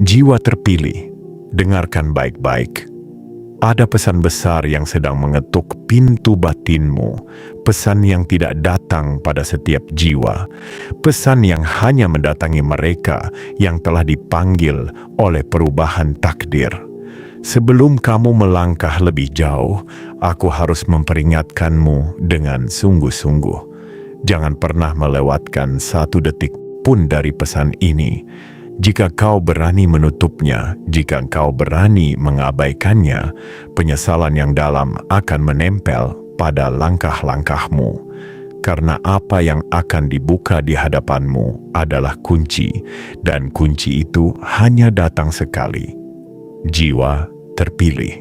Jiwa terpilih, dengarkan baik-baik. Ada pesan besar yang sedang mengetuk pintu batinmu, pesan yang tidak datang pada setiap jiwa, pesan yang hanya mendatangi mereka yang telah dipanggil oleh perubahan takdir. Sebelum kamu melangkah lebih jauh, aku harus memperingatkanmu dengan sungguh-sungguh. Jangan pernah melewatkan satu detik pun dari pesan ini. Jika kau berani menutupnya, jika kau berani mengabaikannya, penyesalan yang dalam akan menempel pada langkah-langkahmu. Karena apa yang akan dibuka di hadapanmu adalah kunci, dan kunci itu hanya datang sekali. Jiwa terpilih.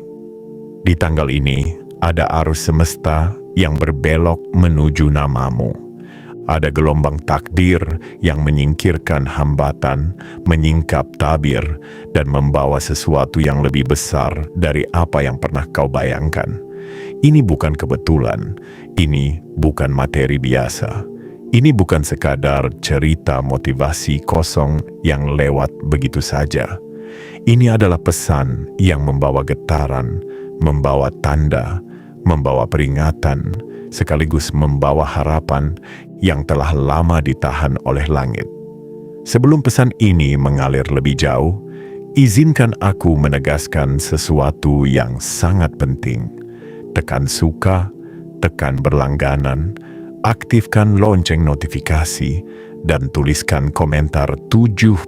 Di tanggal ini, ada arus semesta yang berbelok menuju namamu. Ada gelombang takdir yang menyingkirkan hambatan, menyingkap tabir, dan membawa sesuatu yang lebih besar dari apa yang pernah kau bayangkan. Ini bukan kebetulan, ini bukan materi biasa. Ini bukan sekadar cerita motivasi kosong yang lewat begitu saja. Ini adalah pesan yang membawa getaran, membawa tanda, membawa peringatan, sekaligus membawa harapan yang telah lama ditahan oleh langit. Sebelum pesan ini mengalir lebih jauh, izinkan aku menegaskan sesuatu yang sangat penting. Tekan suka, tekan berlangganan, aktifkan lonceng notifikasi, dan tuliskan komentar 77.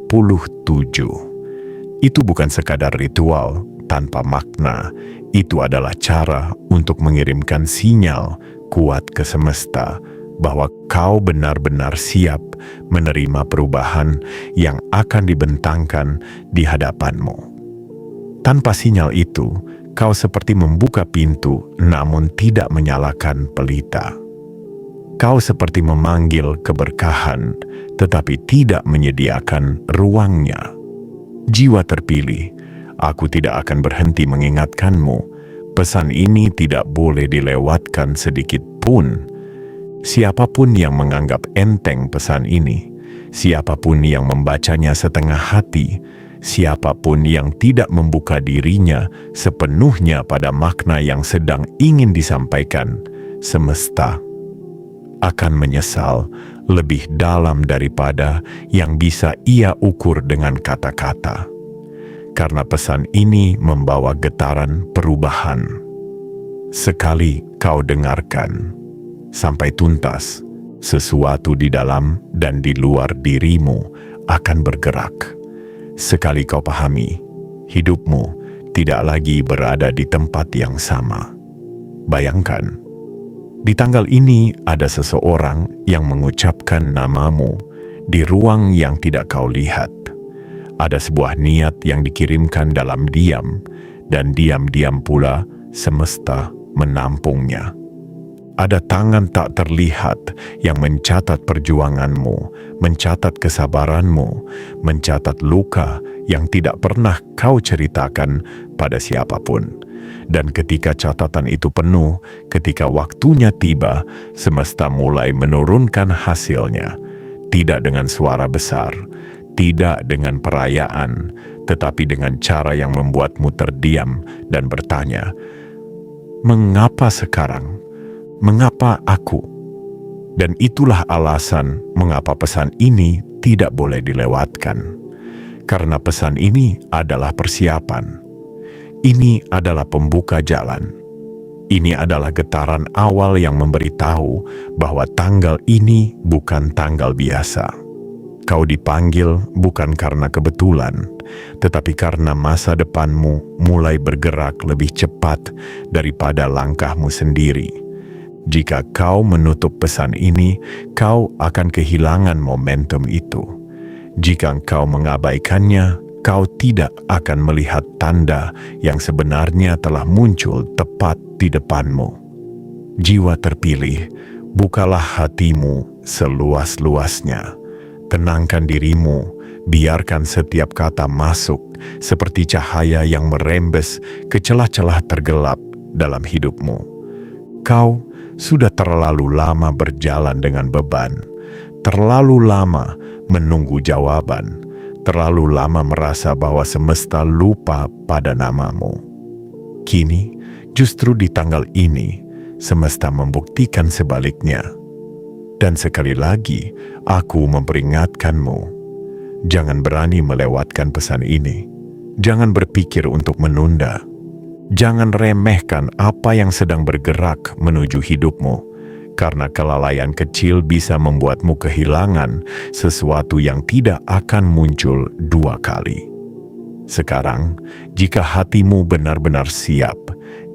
Itu bukan sekadar ritual tanpa makna, itu adalah cara untuk mengirimkan sinyal kuat ke semesta bahwa kau benar-benar siap menerima perubahan yang akan dibentangkan di hadapanmu. Tanpa sinyal itu, kau seperti membuka pintu namun tidak menyalakan pelita. Kau seperti memanggil keberkahan tetapi tidak menyediakan ruangnya. Jiwa terpilih, aku tidak akan berhenti mengingatkanmu. Pesan ini tidak boleh dilewatkan sedikit pun. Siapapun yang menganggap enteng pesan ini, siapapun yang membacanya setengah hati, siapapun yang tidak membuka dirinya sepenuhnya pada makna yang sedang ingin disampaikan, semesta akan menyesal lebih dalam daripada yang bisa ia ukur dengan kata-kata. Karena pesan ini membawa getaran perubahan. Sekali kau dengarkan sampai tuntas, sesuatu di dalam dan di luar dirimu akan bergerak. Sekali kau pahami, hidupmu tidak lagi berada di tempat yang sama. Bayangkan, di tanggal ini ada seseorang yang mengucapkan namamu di ruang yang tidak kau lihat. Ada sebuah niat yang dikirimkan dalam diam, dan diam-diam pula semesta menampungnya. Ada tangan tak terlihat yang mencatat perjuanganmu, mencatat kesabaranmu, mencatat luka yang tidak pernah kau ceritakan pada siapapun. Dan ketika catatan itu penuh, ketika waktunya tiba, semesta mulai menurunkan hasilnya. Tidak dengan suara besar, tidak dengan perayaan, tetapi dengan cara yang membuatmu terdiam dan bertanya, "Mengapa sekarang? Mengapa aku?" Dan itulah alasan mengapa pesan ini tidak boleh dilewatkan. Karena pesan ini adalah persiapan. Ini adalah pembuka jalan. Ini adalah getaran awal yang memberitahu bahwa tanggal ini bukan tanggal biasa. Kau dipanggil bukan karena kebetulan, tetapi karena masa depanmu mulai bergerak lebih cepat daripada langkahmu sendiri. Jika kau menutup pesan ini, kau akan kehilangan momentum itu. Jika kau mengabaikannya, kau tidak akan melihat tanda yang sebenarnya telah muncul tepat di depanmu. Jiwa terpilih, bukalah hatimu seluas-luasnya. Tenangkan dirimu, biarkan setiap kata masuk seperti cahaya yang merembes ke celah-celah tergelap dalam hidupmu. Kau sudah terlalu lama berjalan dengan beban, terlalu lama menunggu jawaban, terlalu lama merasa bahwa semesta lupa pada namamu. Kini, justru di tanggal ini, semesta membuktikan sebaliknya. Dan sekali lagi, aku memperingatkanmu, jangan berani melewatkan pesan ini. Jangan berpikir untuk menunda. Jangan remehkan apa yang sedang bergerak menuju hidupmu, karena kelalaian kecil bisa membuatmu kehilangan sesuatu yang tidak akan muncul dua kali. Sekarang, jika hatimu benar-benar siap,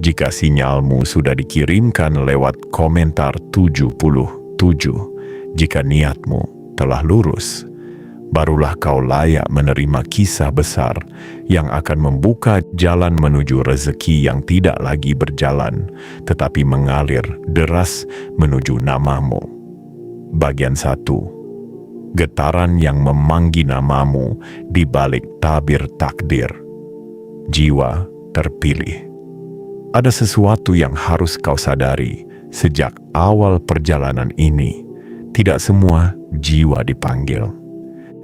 jika sinyalmu sudah dikirimkan lewat komentar 77, jika niatmu telah lurus, barulah kau layak menerima kisah besar yang akan membuka jalan menuju rezeki yang tidak lagi berjalan, tetapi mengalir deras menuju namamu. Bagian 1. Getaran yang memanggi namamu di balik tabir takdir. Jiwa terpilih. Ada sesuatu yang harus kau sadari sejak awal perjalanan ini. Tidak semua jiwa dipanggil.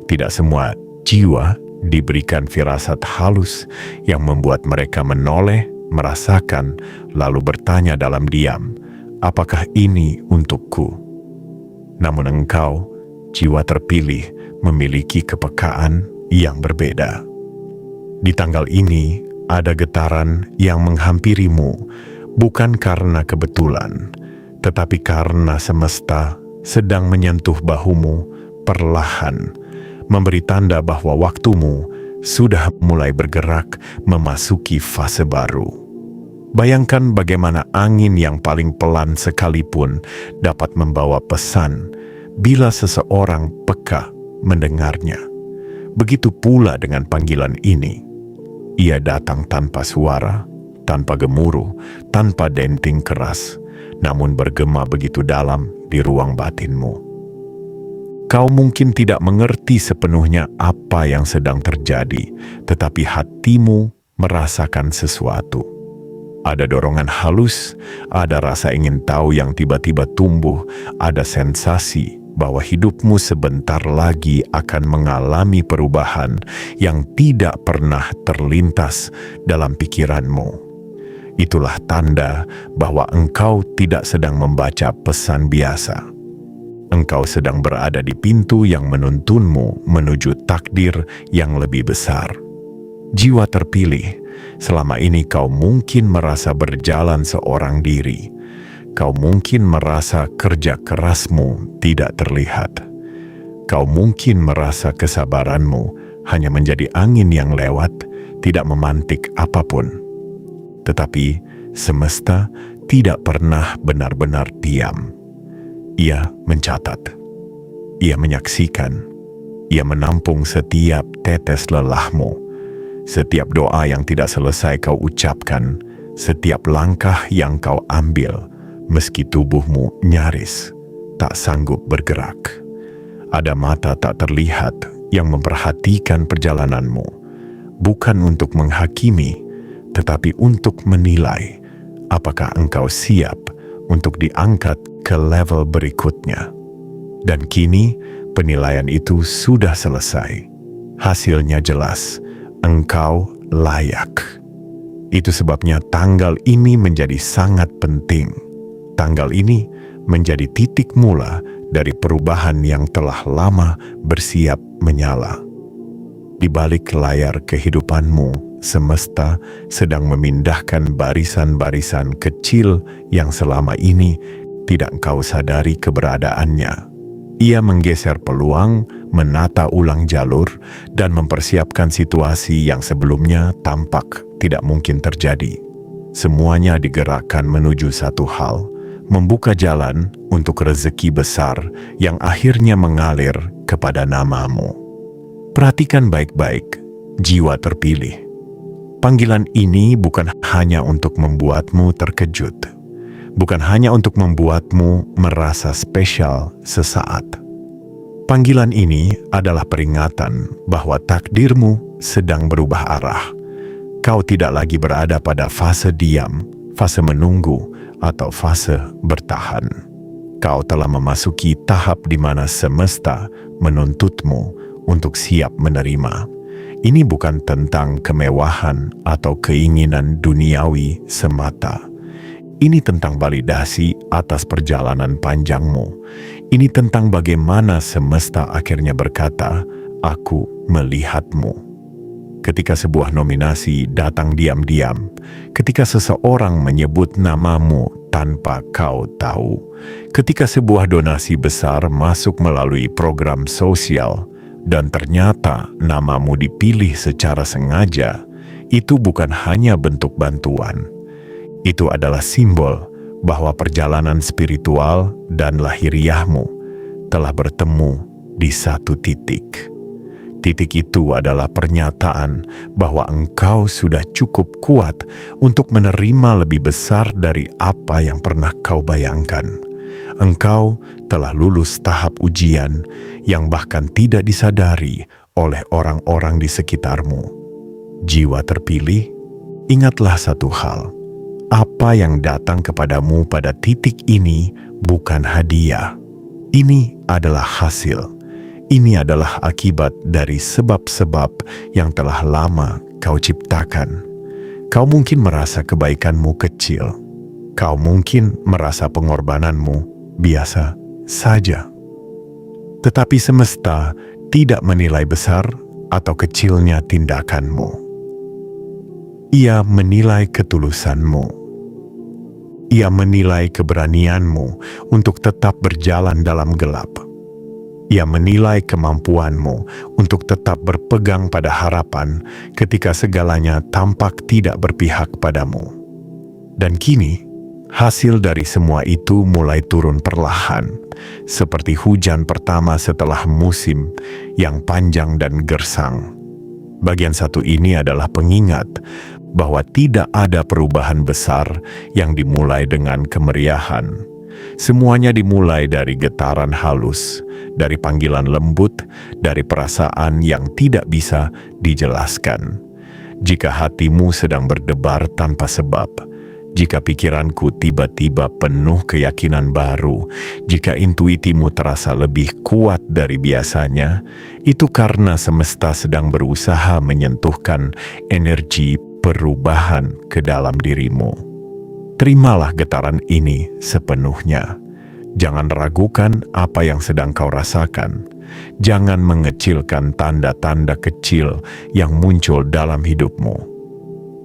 Tidak semua jiwa diberikan firasat halus yang membuat mereka menoleh, merasakan, lalu bertanya dalam diam, apakah ini untukku? Namun engkau, jiwa terpilih, memiliki kepekaan yang berbeda. Di tanggal ini, ada getaran yang menghampirimu, bukan karena kebetulan, tetapi karena semesta sedang menyentuh bahumu perlahan, memberi tanda bahwa waktumu sudah mulai bergerak memasuki fase baru. Bayangkan bagaimana angin yang paling pelan sekalipun dapat membawa pesan bila seseorang peka mendengarnya. Begitu pula dengan panggilan ini. Ia datang tanpa suara, tanpa gemuruh, tanpa denting keras, namun bergema begitu dalam di ruang batinmu. Kau mungkin tidak mengerti sepenuhnya apa yang sedang terjadi, tetapi hatimu merasakan sesuatu. Ada dorongan halus, ada rasa ingin tahu yang tiba-tiba tumbuh, ada sensasi bahwa hidupmu sebentar lagi akan mengalami perubahan yang tidak pernah terlintas dalam pikiranmu. Itulah tanda bahwa engkau tidak sedang membaca pesan biasa. Engkau sedang berada di pintu yang menuntunmu menuju takdir yang lebih besar. Jiwa terpilih, selama ini kau mungkin merasa berjalan seorang diri. Kau mungkin merasa kerja kerasmu tidak terlihat. Kau mungkin merasa kesabaranmu hanya menjadi angin yang lewat, tidak memantik apapun. Tetapi semesta tidak pernah benar-benar diam. Ia mencatat, ia menyaksikan, ia menampung setiap tetes lelahmu, setiap doa yang tidak selesai kau ucapkan, setiap langkah yang kau ambil, meski tubuhmu nyaris tak sanggup bergerak. Ada mata tak terlihat yang memperhatikan perjalananmu, bukan untuk menghakimi, tetapi untuk menilai apakah engkau siap untuk diangkat ke level berikutnya. Dan kini penilaian itu sudah selesai. Hasilnya jelas, engkau layak. Itu sebabnya tanggal ini menjadi sangat penting. Tanggal ini menjadi titik mula dari perubahan yang telah lama bersiap menyala. Di balik layar kehidupanmu, semesta sedang memindahkan barisan-barisan kecil yang selama ini tidak kau sadari keberadaannya. Ia menggeser peluang, menata ulang jalur, dan mempersiapkan situasi yang sebelumnya tampak tidak mungkin terjadi. Semuanya digerakkan menuju satu hal, membuka jalan untuk rezeki besar yang akhirnya mengalir kepada namamu. Perhatikan baik-baik, jiwa terpilih. Panggilan ini bukan hanya untuk membuatmu terkejut, bukan hanya untuk membuatmu merasa spesial sesaat. Panggilan ini adalah peringatan bahwa takdirmu sedang berubah arah. Kau tidak lagi berada pada fase diam, fase menunggu, atau fase bertahan. Kau telah memasuki tahap di mana semesta menuntutmu untuk siap menerima. Ini bukan tentang kemewahan atau keinginan duniawi semata. Ini tentang validasi atas perjalanan panjangmu. Ini tentang bagaimana semesta akhirnya berkata, "Aku melihatmu." Ketika sebuah nominasi datang diam-diam, ketika seseorang menyebut namamu tanpa kau tahu, ketika sebuah donasi besar masuk melalui program sosial, dan ternyata namamu dipilih secara sengaja, itu bukan hanya bentuk bantuan. Itu adalah simbol bahwa perjalanan spiritual dan lahiriahmu telah bertemu di satu titik. Titik itu adalah pernyataan bahwa engkau sudah cukup kuat untuk menerima lebih besar dari apa yang pernah kau bayangkan. Engkau telah lulus tahap ujian yang bahkan tidak disadari oleh orang-orang di sekitarmu. Jiwa terpilih, ingatlah satu hal. Apa yang datang kepadamu pada titik ini bukan hadiah. Ini adalah hasil. Ini adalah akibat dari sebab-sebab yang telah lama kau ciptakan. Kau mungkin merasa kebaikanmu kecil. Kau mungkin merasa pengorbananmu biasa saja. Tetapi semesta tidak menilai besar atau kecilnya tindakanmu. Ia menilai ketulusanmu. Ia menilai keberanianmu untuk tetap berjalan dalam gelap. Ia menilai kemampuanmu untuk tetap berpegang pada harapan ketika segalanya tampak tidak berpihak padamu. Dan kini, hasil dari semua itu mulai turun perlahan, seperti hujan pertama setelah musim yang panjang dan gersang. Bagian satu ini adalah pengingat bahwa tidak ada perubahan besar yang dimulai dengan kemeriahan. Semuanya dimulai dari getaran halus, dari panggilan lembut, dari perasaan yang tidak bisa dijelaskan. Jika hatimu sedang berdebar tanpa sebab, jika pikiranku tiba-tiba penuh keyakinan baru, jika intuitimu terasa lebih kuat dari biasanya, itu karena semesta sedang berusaha menyentuhkan energi perubahan ke dalam dirimu. Terimalah getaran ini sepenuhnya. Jangan ragukan apa yang sedang kau rasakan. Jangan mengecilkan tanda-tanda kecil yang muncul dalam hidupmu.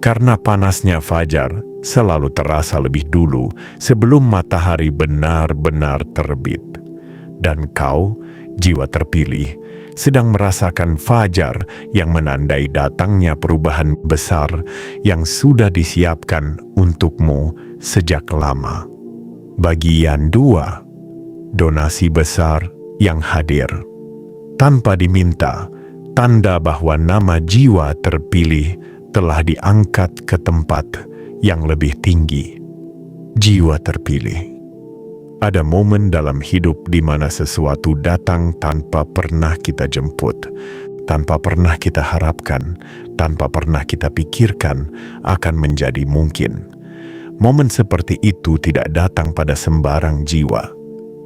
Karena panasnya fajar selalu terasa lebih dulu sebelum matahari benar-benar terbit. Dan kau, jiwa terpilih, sedang merasakan fajar yang menandai datangnya perubahan besar yang sudah disiapkan untukmu sejak lama. Bagian 2. Donasi besar yang hadir. Tanpa diminta, tanda bahwa nama jiwa terpilih telah diangkat ke tempat yang lebih tinggi. Jiwa terpilih. Ada momen dalam hidup di mana sesuatu datang tanpa pernah kita jemput, tanpa pernah kita harapkan, tanpa pernah kita pikirkan akan menjadi mungkin. Momen seperti itu tidak datang pada sembarang jiwa.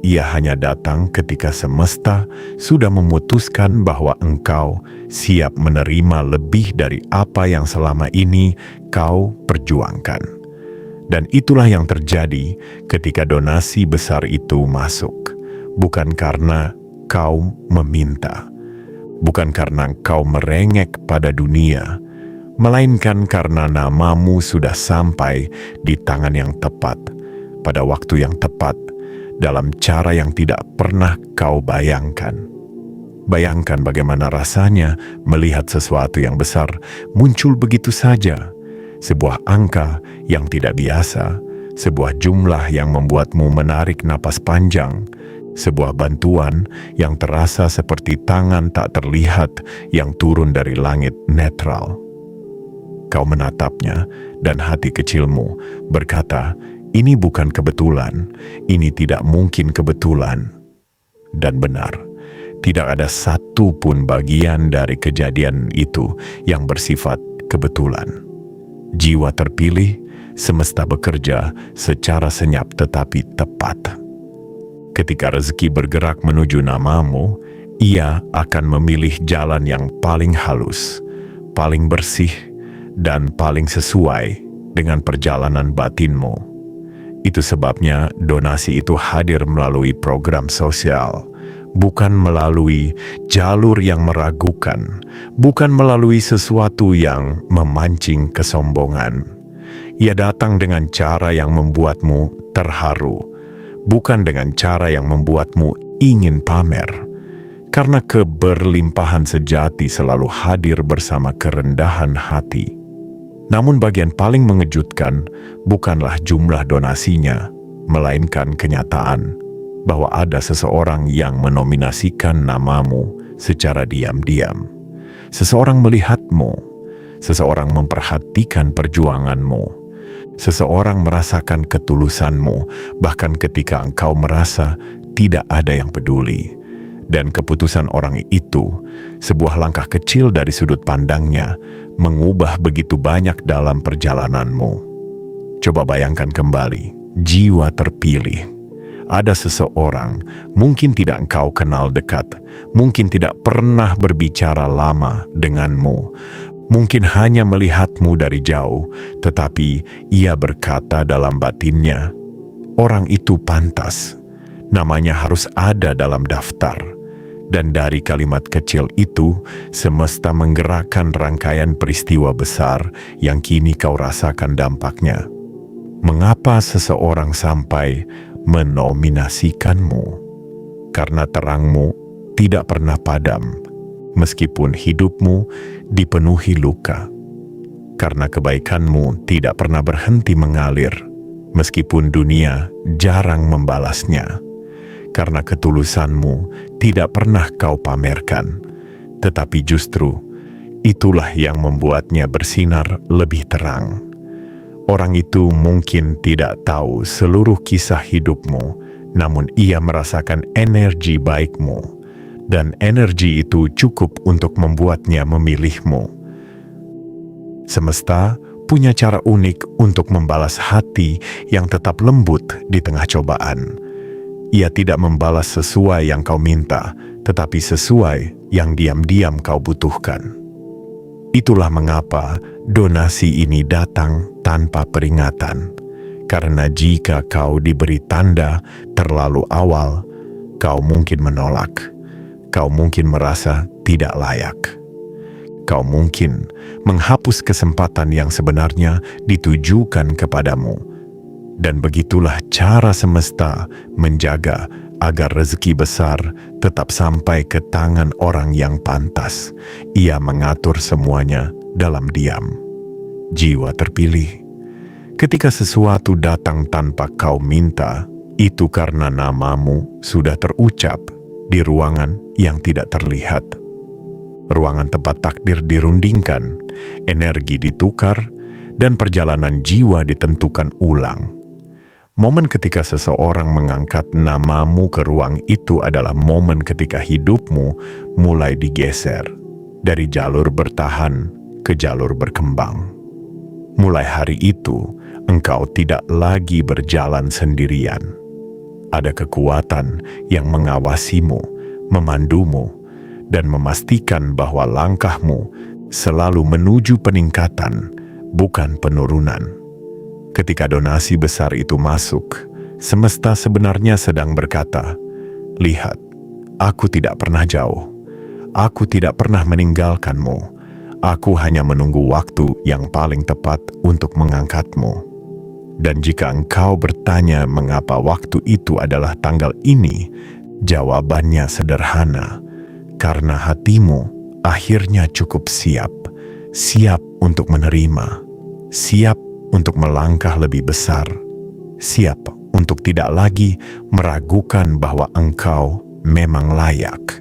Ia hanya datang ketika semesta sudah memutuskan bahwa engkau siap menerima lebih dari apa yang selama ini kau perjuangkan. Dan itulah yang terjadi ketika donasi besar itu masuk. Bukan karena kau meminta, bukan karena kau merengek pada dunia, melainkan karena namamu sudah sampai di tangan yang tepat, pada waktu yang tepat, dalam cara yang tidak pernah kau bayangkan. Bayangkan bagaimana rasanya melihat sesuatu yang besar muncul begitu saja. Sebuah angka yang tidak biasa, sebuah jumlah yang membuatmu menarik napas panjang, sebuah bantuan yang terasa seperti tangan tak terlihat yang turun dari langit netral. Kau menatapnya dan hati kecilmu berkata, ini bukan kebetulan, ini tidak mungkin kebetulan. Dan benar, tidak ada satu pun bagian dari kejadian itu yang bersifat kebetulan. Jiwa terpilih, semesta bekerja secara senyap tetapi tepat. Ketika rezeki bergerak menuju namamu, Ia akan memilih jalan yang paling halus, paling bersih, dan paling sesuai dengan perjalanan batinmu. Itu sebabnya donasi itu hadir melalui program sosial, bukan melalui jalur yang meragukan, bukan melalui sesuatu yang memancing kesombongan. Ia datang dengan cara yang membuatmu terharu, bukan dengan cara yang membuatmu ingin pamer. Karena keberlimpahan sejati selalu hadir bersama kerendahan hati. Namun bagian paling mengejutkan bukanlah jumlah donasinya, melainkan kenyataan bahwa ada seseorang yang menominasikan namamu secara diam-diam. Seseorang melihatmu, seseorang memperhatikan perjuanganmu, seseorang merasakan ketulusanmu, bahkan ketika engkau merasa tidak ada yang peduli. Dan keputusan orang itu, sebuah langkah kecil dari sudut pandangnya, mengubah begitu banyak dalam perjalananmu. Coba bayangkan kembali, jiwa terpilih. Ada seseorang, mungkin tidak engkau kenal dekat, mungkin tidak pernah berbicara lama denganmu, mungkin hanya melihatmu dari jauh, tetapi ia berkata dalam batinnya, orang itu pantas, namanya harus ada dalam daftar. Dan dari kalimat kecil itu, semesta menggerakkan rangkaian peristiwa besar yang kini kau rasakan dampaknya. Mengapa seseorang sampai menominasikanmu? Karena terangmu tidak pernah padam, meskipun hidupmu dipenuhi luka. Karena kebaikanmu tidak pernah berhenti mengalir, meskipun dunia jarang membalasnya. Karena ketulusanmu tidak pernah kau pamerkan, tetapi justru itulah yang membuatnya bersinar lebih terang. Orang itu mungkin tidak tahu seluruh kisah hidupmu, namun ia merasakan energi baikmu, dan energi itu cukup untuk membuatnya memilihmu. Semesta punya cara unik untuk membalas hati yang tetap lembut di tengah cobaan. Ia tidak membalas sesuai yang kau minta, tetapi sesuai yang diam-diam kau butuhkan. Itulah mengapa donasi ini datang tanpa peringatan. Karena jika kau diberi tanda terlalu awal, kau mungkin menolak. Kau mungkin merasa tidak layak. Kau mungkin menghapus kesempatan yang sebenarnya ditujukan kepadamu. Dan begitulah cara semesta menjaga agar rezeki besar tetap sampai ke tangan orang yang pantas. Ia mengatur semuanya dalam diam. Jiwa terpilih. Ketika sesuatu datang tanpa kau minta, itu karena namamu sudah terucap di ruangan yang tidak terlihat. Ruangan tempat takdir dirundingkan, energi ditukar, dan perjalanan jiwa ditentukan ulang. Momen ketika seseorang mengangkat namamu ke ruang itu adalah momen ketika hidupmu mulai digeser dari jalur bertahan ke jalur berkembang. Mulai hari itu, engkau tidak lagi berjalan sendirian. Ada kekuatan yang mengawasimu, memandumu, dan memastikan bahwa langkahmu selalu menuju peningkatan, bukan penurunan. Ketika donasi besar itu masuk, semesta sebenarnya sedang berkata, "Lihat, aku tidak pernah jauh. Aku tidak pernah meninggalkanmu. Aku hanya menunggu waktu yang paling tepat untuk mengangkatmu." Dan jika engkau bertanya mengapa waktu itu adalah tanggal ini, jawabannya sederhana. Karena hatimu akhirnya cukup siap. Siap untuk menerima. Siap untuk melangkah lebih besar, siap untuk tidak lagi meragukan bahwa engkau memang layak.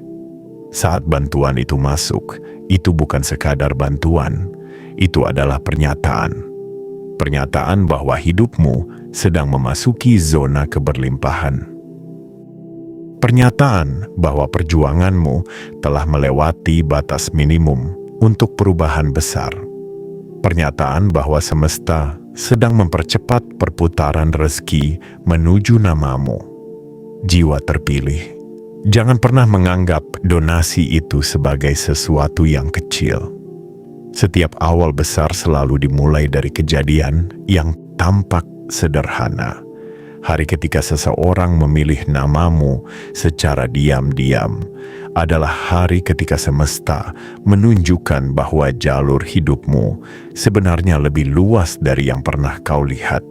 Saat bantuan itu masuk, itu bukan sekadar bantuan, itu adalah pernyataan. Pernyataan bahwa hidupmu sedang memasuki zona keberlimpahan. Pernyataan bahwa perjuanganmu telah melewati batas minimum untuk perubahan besar. Pernyataan bahwa semesta sedang mempercepat perputaran rezeki menuju namamu. Jiwa terpilih, Jangan pernah menganggap donasi itu sebagai sesuatu yang kecil. Setiap awal besar selalu dimulai dari kejadian yang tampak sederhana. Hari ketika seseorang memilih namamu secara diam-diam adalah hari ketika semesta menunjukkan bahwa jalur hidupmu sebenarnya lebih luas dari yang pernah kau lihat.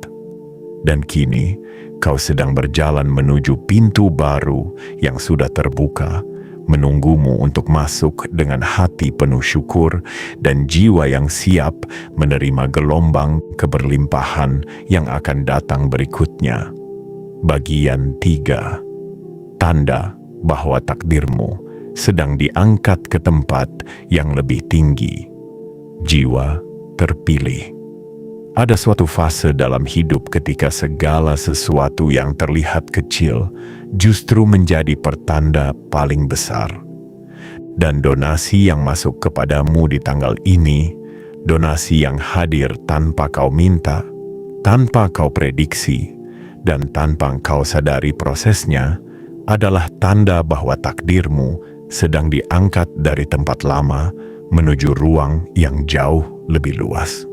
Dan kini, kau sedang berjalan menuju pintu baru yang sudah terbuka, menunggumu untuk masuk dengan hati penuh syukur dan jiwa yang siap menerima gelombang keberlimpahan yang akan datang berikutnya. Bagian 3. Tanda bahwa takdirmu sedang diangkat ke tempat yang lebih tinggi. Jiwa terpilih. Ada suatu fase dalam hidup ketika segala sesuatu yang terlihat kecil justru menjadi pertanda paling besar. Dan donasi yang masuk kepadamu di tanggal ini, donasi yang hadir tanpa kau minta, tanpa kau prediksi, dan tanpa kau sadari prosesnya, adalah tanda bahwa takdirmu sedang diangkat dari tempat lama menuju ruang yang jauh lebih luas.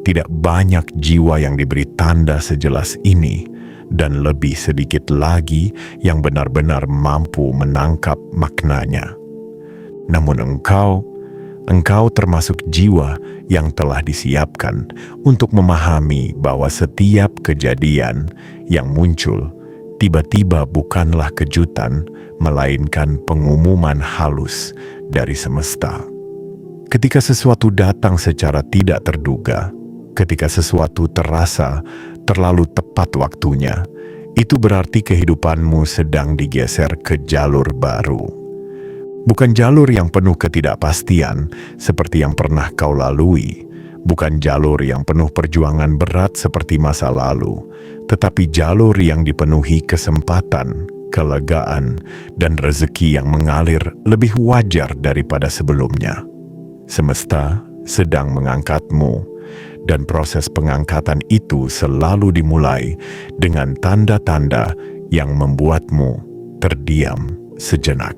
Tidak banyak jiwa yang diberi tanda sejelas ini, dan lebih sedikit lagi yang benar-benar mampu menangkap maknanya. Namun engkau termasuk jiwa yang telah disiapkan untuk memahami bahwa setiap kejadian yang muncul tiba-tiba bukanlah kejutan, melainkan pengumuman halus dari semesta. Ketika sesuatu datang secara tidak terduga, ketika sesuatu terasa terlalu tepat waktunya, itu berarti kehidupanmu sedang digeser ke jalur baru. Bukan jalur yang penuh ketidakpastian seperti yang pernah kau lalui, bukan jalur yang penuh perjuangan berat seperti masa lalu, tetapi jalur yang dipenuhi kesempatan, kelegaan, dan rezeki yang mengalir lebih wajar daripada sebelumnya. Semesta sedang mengangkatmu, dan proses pengangkatan itu selalu dimulai dengan tanda-tanda yang membuatmu terdiam sejenak.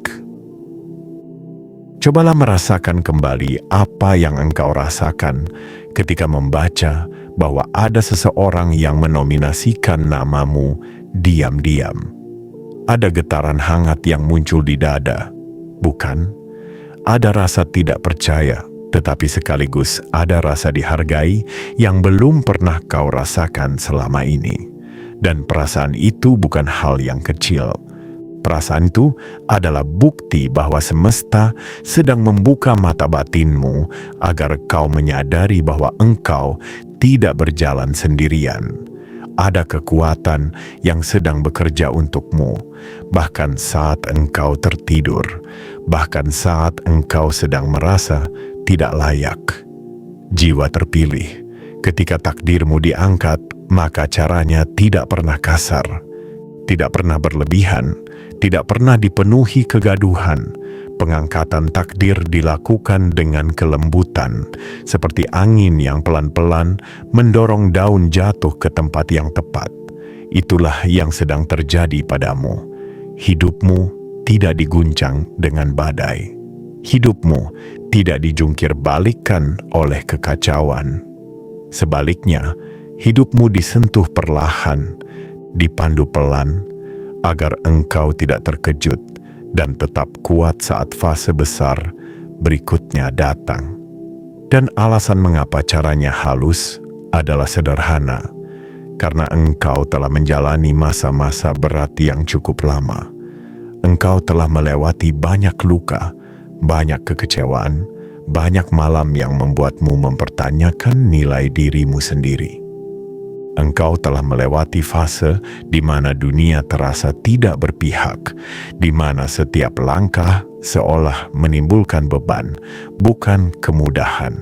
Cobalah merasakan kembali apa yang engkau rasakan ketika membaca bahwa ada seseorang yang menominasikan namamu diam-diam. Ada getaran hangat yang muncul di dada, bukan? Ada rasa tidak percaya, tetapi sekaligus ada rasa dihargai yang belum pernah kau rasakan selama ini. Dan perasaan itu bukan hal yang kecil. Perasaan itu adalah bukti bahwa semesta sedang membuka mata batinmu agar kau menyadari bahwa engkau tidak berjalan sendirian. Ada kekuatan yang sedang bekerja untukmu, bahkan saat engkau tertidur, bahkan saat engkau sedang merasa tidak layak. Jiwa terpilih, ketika takdirmu diangkat, maka caranya tidak pernah kasar, tidak pernah berlebihan, tidak pernah dipenuhi kegaduhan. Pengangkatan takdir dilakukan dengan kelembutan, seperti angin yang pelan-pelan mendorong daun jatuh ke tempat yang tepat. Itulah yang sedang terjadi padamu. Hidupmu tidak diguncang dengan badai. Hidupmu tidak dijungkir balikkan oleh kekacauan. Sebaliknya, hidupmu disentuh perlahan, dipandu pelan, agar engkau tidak terkejut dan tetap kuat saat fase besar berikutnya datang. Dan alasan mengapa caranya halus adalah sederhana, karena engkau telah menjalani masa-masa berat yang cukup lama. Engkau telah melewati banyak luka, banyak kekecewaan, banyak malam yang membuatmu mempertanyakan nilai dirimu sendiri. Engkau telah melewati fase di mana dunia terasa tidak berpihak, di mana setiap langkah seolah menimbulkan beban, bukan kemudahan.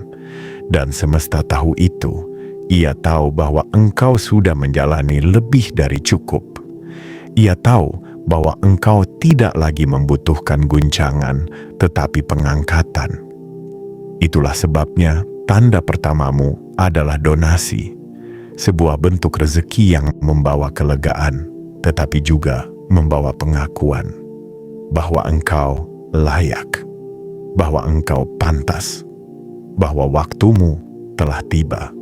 Dan semesta tahu itu. Ia tahu bahwa engkau sudah menjalani lebih dari cukup. Ia tahu bahwa engkau tidak lagi membutuhkan guncangan, tetapi pengangkatan. Itulah sebabnya tanda pertamamu adalah donasi. Sebuah bentuk rezeki yang membawa kelegaan, tetapi juga membawa pengakuan. bahwa engkau layak, bahwa engkau pantas, bahwa waktumu telah tiba.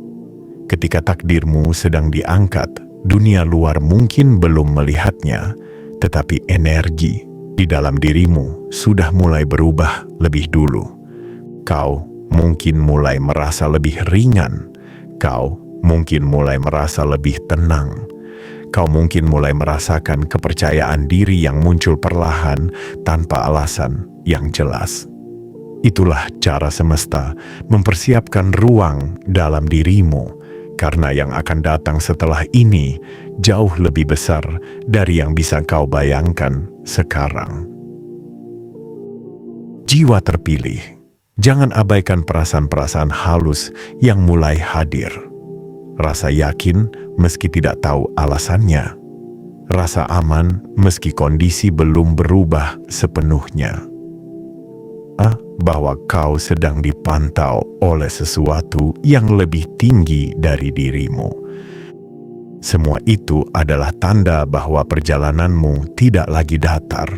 Ketika takdirmu sedang diangkat, dunia luar mungkin belum melihatnya, tetapi energi di dalam dirimu sudah mulai berubah lebih dulu. Kau mungkin mulai merasa lebih ringan, kau mungkin mulai merasa lebih tenang, kau mungkin mulai merasakan kepercayaan diri yang muncul perlahan tanpa alasan yang jelas. Itulah cara semesta mempersiapkan ruang dalam dirimu, karena yang akan datang setelah ini jauh lebih besar dari yang bisa kau bayangkan sekarang. Jiwa terpilih, jangan abaikan perasaan-perasaan halus yang mulai hadir. Rasa yakin meski tidak tahu alasannya. Rasa aman meski kondisi belum berubah sepenuhnya. Bahwa kau sedang dipantau oleh sesuatu yang lebih tinggi dari dirimu. Semua itu adalah tanda bahwa perjalananmu tidak lagi datar,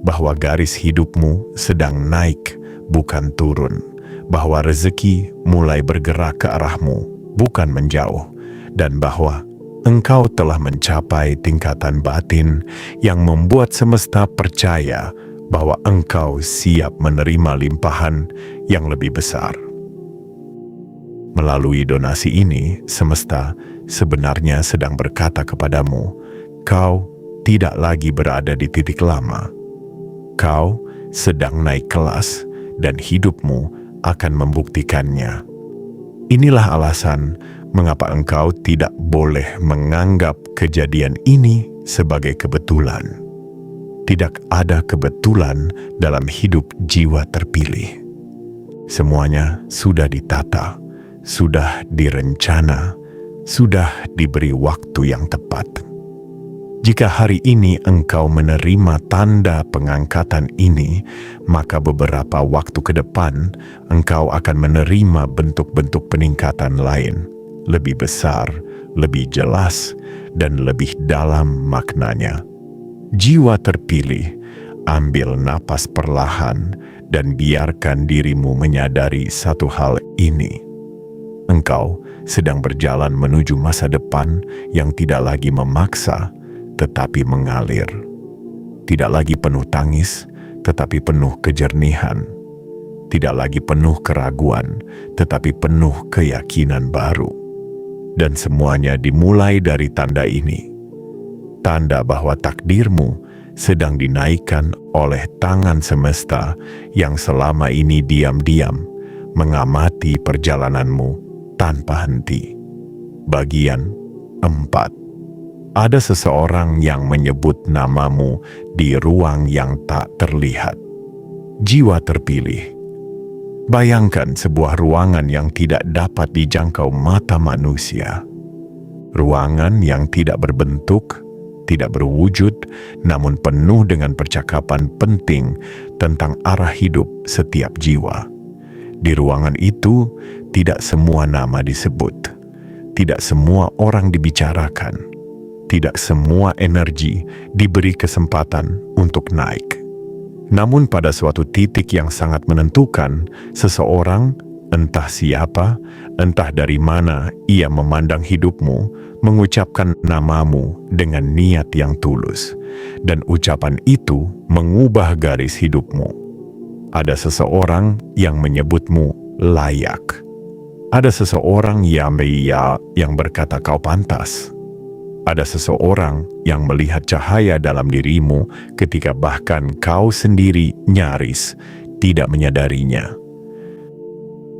bahwa garis hidupmu sedang naik, bukan turun, bahwa rezeki mulai bergerak ke arahmu, bukan menjauh, dan bahwa engkau telah mencapai tingkatan batin yang membuat semesta percaya bahwa engkau siap menerima limpahan yang lebih besar. Melalui donasi ini, semesta sebenarnya sedang berkata kepadamu, kau tidak lagi berada di titik lama. Kau sedang naik kelas dan hidupmu akan membuktikannya. Inilah alasan mengapa engkau tidak boleh menganggap kejadian ini sebagai kebetulan. Tidak ada kebetulan dalam hidup jiwa terpilih. Semuanya sudah ditata, sudah direncana, sudah diberi waktu yang tepat. Jika hari ini engkau menerima tanda pengangkatan ini, maka beberapa waktu ke depan engkau akan menerima bentuk-bentuk peningkatan lain, lebih besar, lebih jelas, dan lebih dalam maknanya. Jiwa terpilih, ambil napas perlahan dan biarkan dirimu menyadari satu hal ini. Engkau sedang berjalan menuju masa depan yang tidak lagi memaksa, tetapi mengalir. Tidak lagi penuh tangis, tetapi penuh kejernihan. Tidak lagi penuh keraguan, tetapi penuh keyakinan baru. Dan semuanya dimulai dari tanda ini. Tanda bahwa takdirmu sedang dinaikkan oleh tangan semesta yang selama ini diam-diam mengamati perjalananmu tanpa henti. Bagian 4. Ada seseorang yang menyebut namamu di ruang yang tak terlihat. Jiwa terpilih. Bayangkan sebuah ruangan yang tidak dapat dijangkau mata manusia. Ruangan yang tidak berbentuk, tidak berwujud, namun penuh dengan percakapan penting tentang arah hidup setiap jiwa. Di ruangan itu, tidak semua nama disebut, tidak semua orang dibicarakan, tidak semua energi diberi kesempatan untuk naik. Namun pada suatu titik yang sangat menentukan, seseorang, entah siapa, entah dari mana ia memandang hidupmu, mengucapkan namamu dengan niat yang tulus, dan ucapan itu mengubah garis hidupmu. Ada seseorang yang menyebutmu layak. Ada seseorang yang berkata kau pantas. Ada seseorang yang melihat cahaya dalam dirimu ketika bahkan kau sendiri nyaris tidak menyadarinya.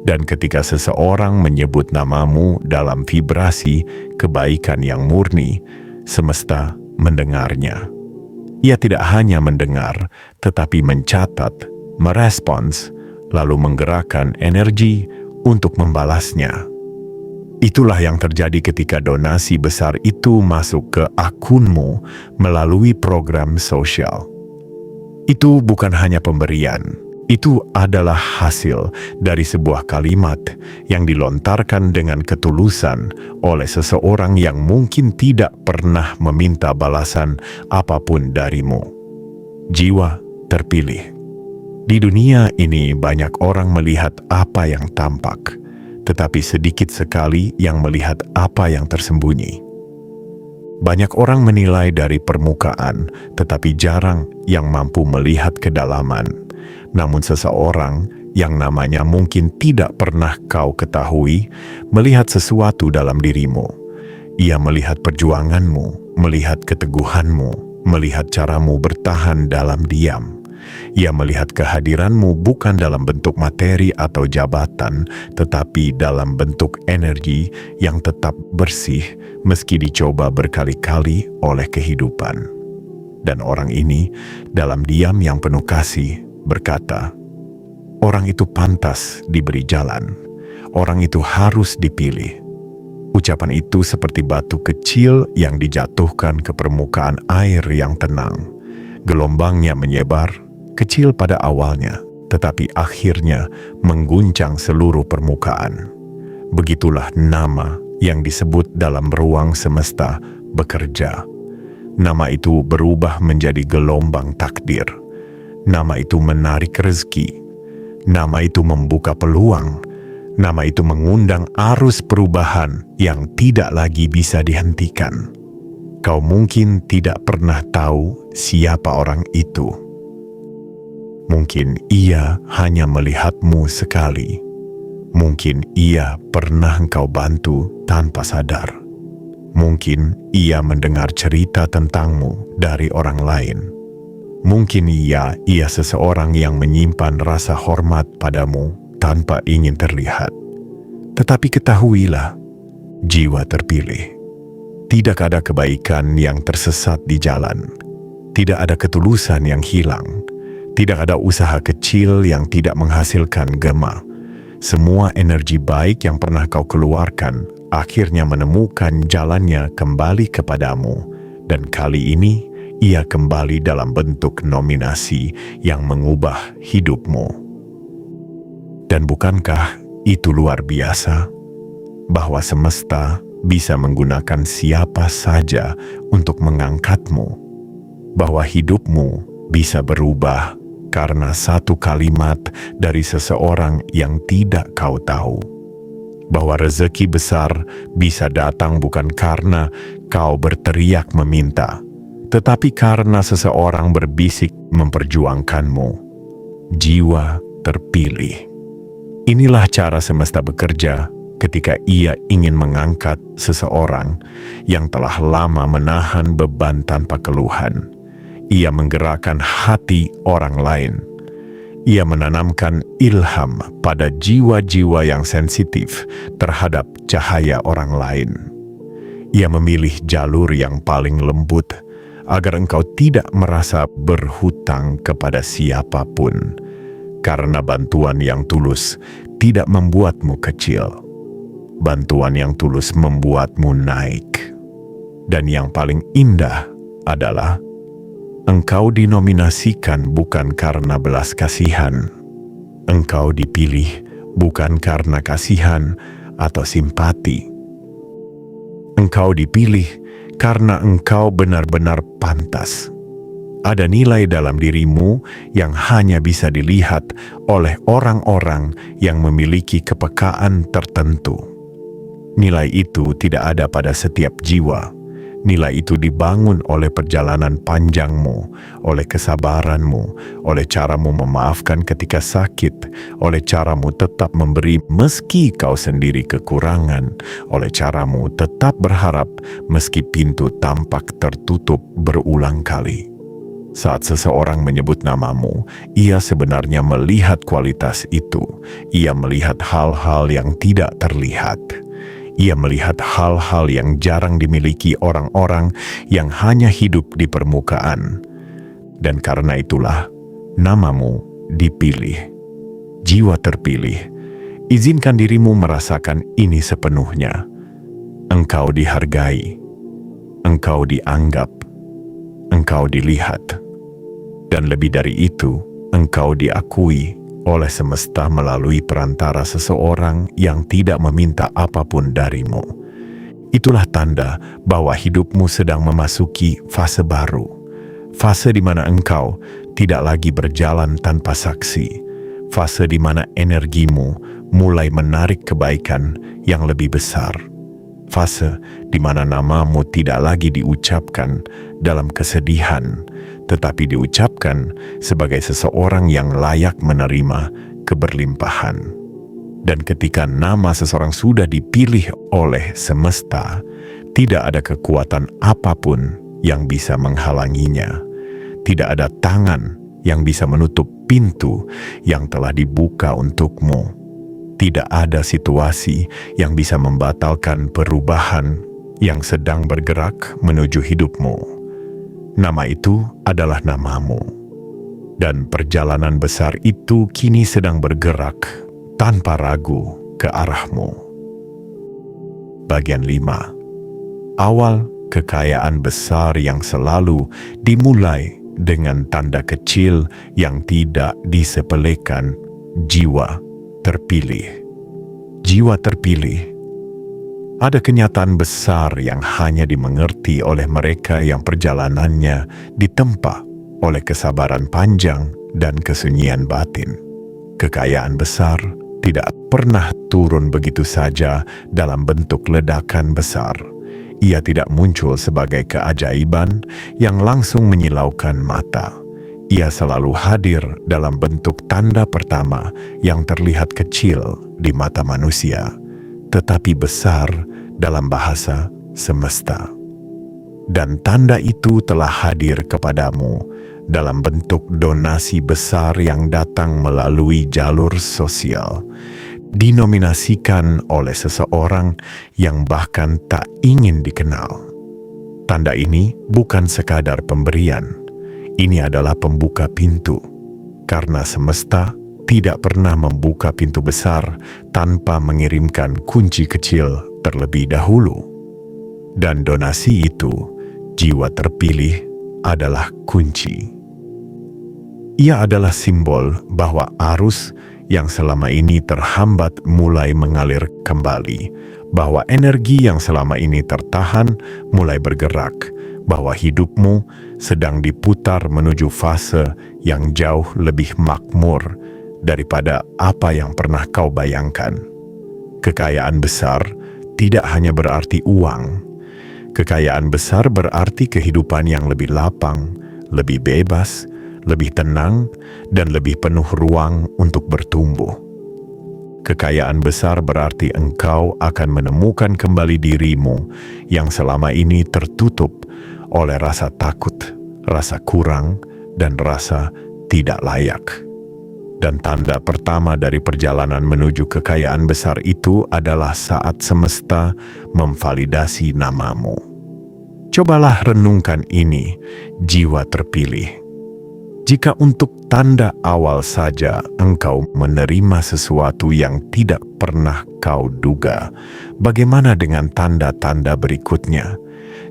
Dan ketika seseorang menyebut namamu dalam vibrasi kebaikan yang murni, semesta mendengarnya. Ia tidak hanya mendengar, tetapi mencatat, merespons, lalu menggerakkan energi untuk membalasnya. Itulah yang terjadi ketika donasi besar itu masuk ke akunmu melalui program sosial. Itu bukan hanya pemberian. Itu adalah hasil dari sebuah kalimat yang dilontarkan dengan ketulusan oleh seseorang yang mungkin tidak pernah meminta balasan apapun darimu. Jiwa terpilih. Di dunia ini banyak orang melihat apa yang tampak, tetapi sedikit sekali yang melihat apa yang tersembunyi. Banyak orang menilai dari permukaan, tetapi jarang yang mampu melihat kedalaman. Namun seseorang yang namanya mungkin tidak pernah kau ketahui, melihat sesuatu dalam dirimu. Ia melihat perjuanganmu, melihat keteguhanmu, melihat caramu bertahan dalam diam. Ia melihat kehadiranmu bukan dalam bentuk materi atau jabatan, tetapi dalam bentuk energi yang tetap bersih meski dicoba berkali-kali oleh kehidupan. Dan orang ini, dalam diam yang penuh kasih, berkata, "Orang itu pantas diberi jalan. Orang itu harus dipilih." Ucapan itu seperti batu kecil yang dijatuhkan ke permukaan air yang tenang. Gelombangnya menyebar, kecil pada awalnya, tetapi akhirnya mengguncang seluruh permukaan. Begitulah nama yang disebut dalam ruang semesta bekerja. Nama itu berubah menjadi gelombang takdir. Nama itu menarik rezeki. Nama itu membuka peluang. Nama itu mengundang arus perubahan yang tidak lagi bisa dihentikan. Kau mungkin tidak pernah tahu siapa orang itu. Mungkin ia hanya melihatmu sekali. Mungkin ia pernah engkau bantu tanpa sadar. Mungkin ia mendengar cerita tentangmu dari orang lain. Mungkin ia seseorang yang menyimpan rasa hormat padamu tanpa ingin terlihat. Tetapi ketahuilah, jiwa terpilih. Tidak ada kebaikan yang tersesat di jalan. Tidak ada ketulusan yang hilang. Tidak ada usaha kecil yang tidak menghasilkan gema. Semua energi baik yang pernah kau keluarkan akhirnya menemukan jalannya kembali kepadamu. Dan kali ini ia kembali dalam bentuk nominasi yang mengubah hidupmu. Dan bukankah itu luar biasa? Bahwa semesta bisa menggunakan siapa saja untuk mengangkatmu. Bahwa hidupmu bisa berubah karena satu kalimat dari seseorang yang tidak kau tahu. Bahwa rezeki besar bisa datang bukan karena kau berteriak meminta, tetapi karena seseorang berbisik memperjuangkanmu. Jiwa terpilih. Inilah cara semesta bekerja ketika ia ingin mengangkat seseorang yang telah lama menahan beban tanpa keluhan. Ia menggerakkan hati orang lain. Ia menanamkan ilham pada jiwa-jiwa yang sensitif terhadap cahaya orang lain. Ia memilih jalur yang paling lembut agar engkau tidak merasa berhutang kepada siapapun. Karena bantuan yang tulus tidak membuatmu kecil. Bantuan yang tulus membuatmu naik. Dan yang paling indah adalah engkau dinominasikan bukan karena belas kasihan. Engkau dipilih bukan karena kasihan atau simpati. Engkau dipilih karena engkau benar-benar pantas. Ada nilai dalam dirimu yang hanya bisa dilihat oleh orang-orang yang memiliki kepekaan tertentu. Nilai itu tidak ada pada setiap jiwa. Nilai itu dibangun oleh perjalanan panjangmu, oleh kesabaranmu, oleh caramu memaafkan ketika sakit, oleh caramu tetap memberi meski kau sendiri kekurangan, oleh caramu tetap berharap meski pintu tampak tertutup berulang kali. Saat seseorang menyebut namamu, ia sebenarnya melihat kualitas itu. Ia melihat hal-hal yang tidak terlihat. Ia melihat hal-hal yang jarang dimiliki orang-orang yang hanya hidup di permukaan. Dan karena itulah, namamu dipilih. Jiwa terpilih. Izinkan dirimu merasakan ini sepenuhnya. Engkau dihargai. Engkau dianggap. Engkau dilihat. Dan lebih dari itu, engkau diakui oleh semesta melalui perantara seseorang yang tidak meminta apapun darimu. Itulah tanda bahwa hidupmu sedang memasuki fase baru. Fase di mana engkau tidak lagi berjalan tanpa saksi, fase di mana energimu mulai menarik kebaikan yang lebih besar, fase di mana namamu tidak lagi diucapkan dalam kesedihan, tetapi diucapkan sebagai seseorang yang layak menerima keberlimpahan. Dan ketika nama seseorang sudah dipilih oleh semesta, tidak ada kekuatan apapun yang bisa menghalanginya. Tidak ada tangan yang bisa menutup pintu yang telah dibuka untukmu. Tidak ada situasi yang bisa membatalkan perubahan yang sedang bergerak menuju hidupmu. Nama itu adalah namamu. Dan perjalanan besar itu kini sedang bergerak tanpa ragu ke arahmu. Bagian 5. Awal kekayaan besar yang selalu dimulai dengan tanda kecil yang tidak disepelekan, jiwa terpilih. Jiwa terpilih. Ada kenyataan besar yang hanya dimengerti oleh mereka yang perjalanannya ditempa oleh kesabaran panjang dan kesunyian batin. Kekayaan besar tidak pernah turun begitu saja dalam bentuk ledakan besar. Ia tidak muncul sebagai keajaiban yang langsung menyilaukan mata. Ia selalu hadir dalam bentuk tanda pertama yang terlihat kecil di mata manusia, tetapi besar dalam bahasa semesta. Dan tanda itu telah hadir kepadamu dalam bentuk donasi besar yang datang melalui jalur sosial, dinominasikan oleh seseorang yang bahkan tak ingin dikenal. Tanda ini bukan sekadar pemberian, ini adalah pembuka pintu, karena semesta tidak pernah membuka pintu besar tanpa mengirimkan kunci kecil terlebih dahulu. Dan donasi itu, jiwa terpilih, adalah kunci. Ia adalah simbol bahwa arus yang selama ini terhambat mulai mengalir kembali, bahwa energi yang selama ini tertahan mulai bergerak, bahwa hidupmu sedang diputar menuju fase yang jauh lebih makmur daripada apa yang pernah kau bayangkan. Kekayaan besar tidak hanya berarti uang. Kekayaan besar berarti kehidupan yang lebih lapang, lebih bebas, lebih tenang, dan lebih penuh ruang untuk bertumbuh. Kekayaan besar berarti engkau akan menemukan kembali dirimu yang selama ini tertutup oleh rasa takut, rasa kurang, dan rasa tidak layak. Dan tanda pertama dari perjalanan menuju kekayaan besar itu adalah saat semesta memvalidasi namamu. Cobalah renungkan ini, jiwa terpilih. Jika untuk tanda awal saja engkau menerima sesuatu yang tidak pernah kau duga, bagaimana dengan tanda-tanda berikutnya?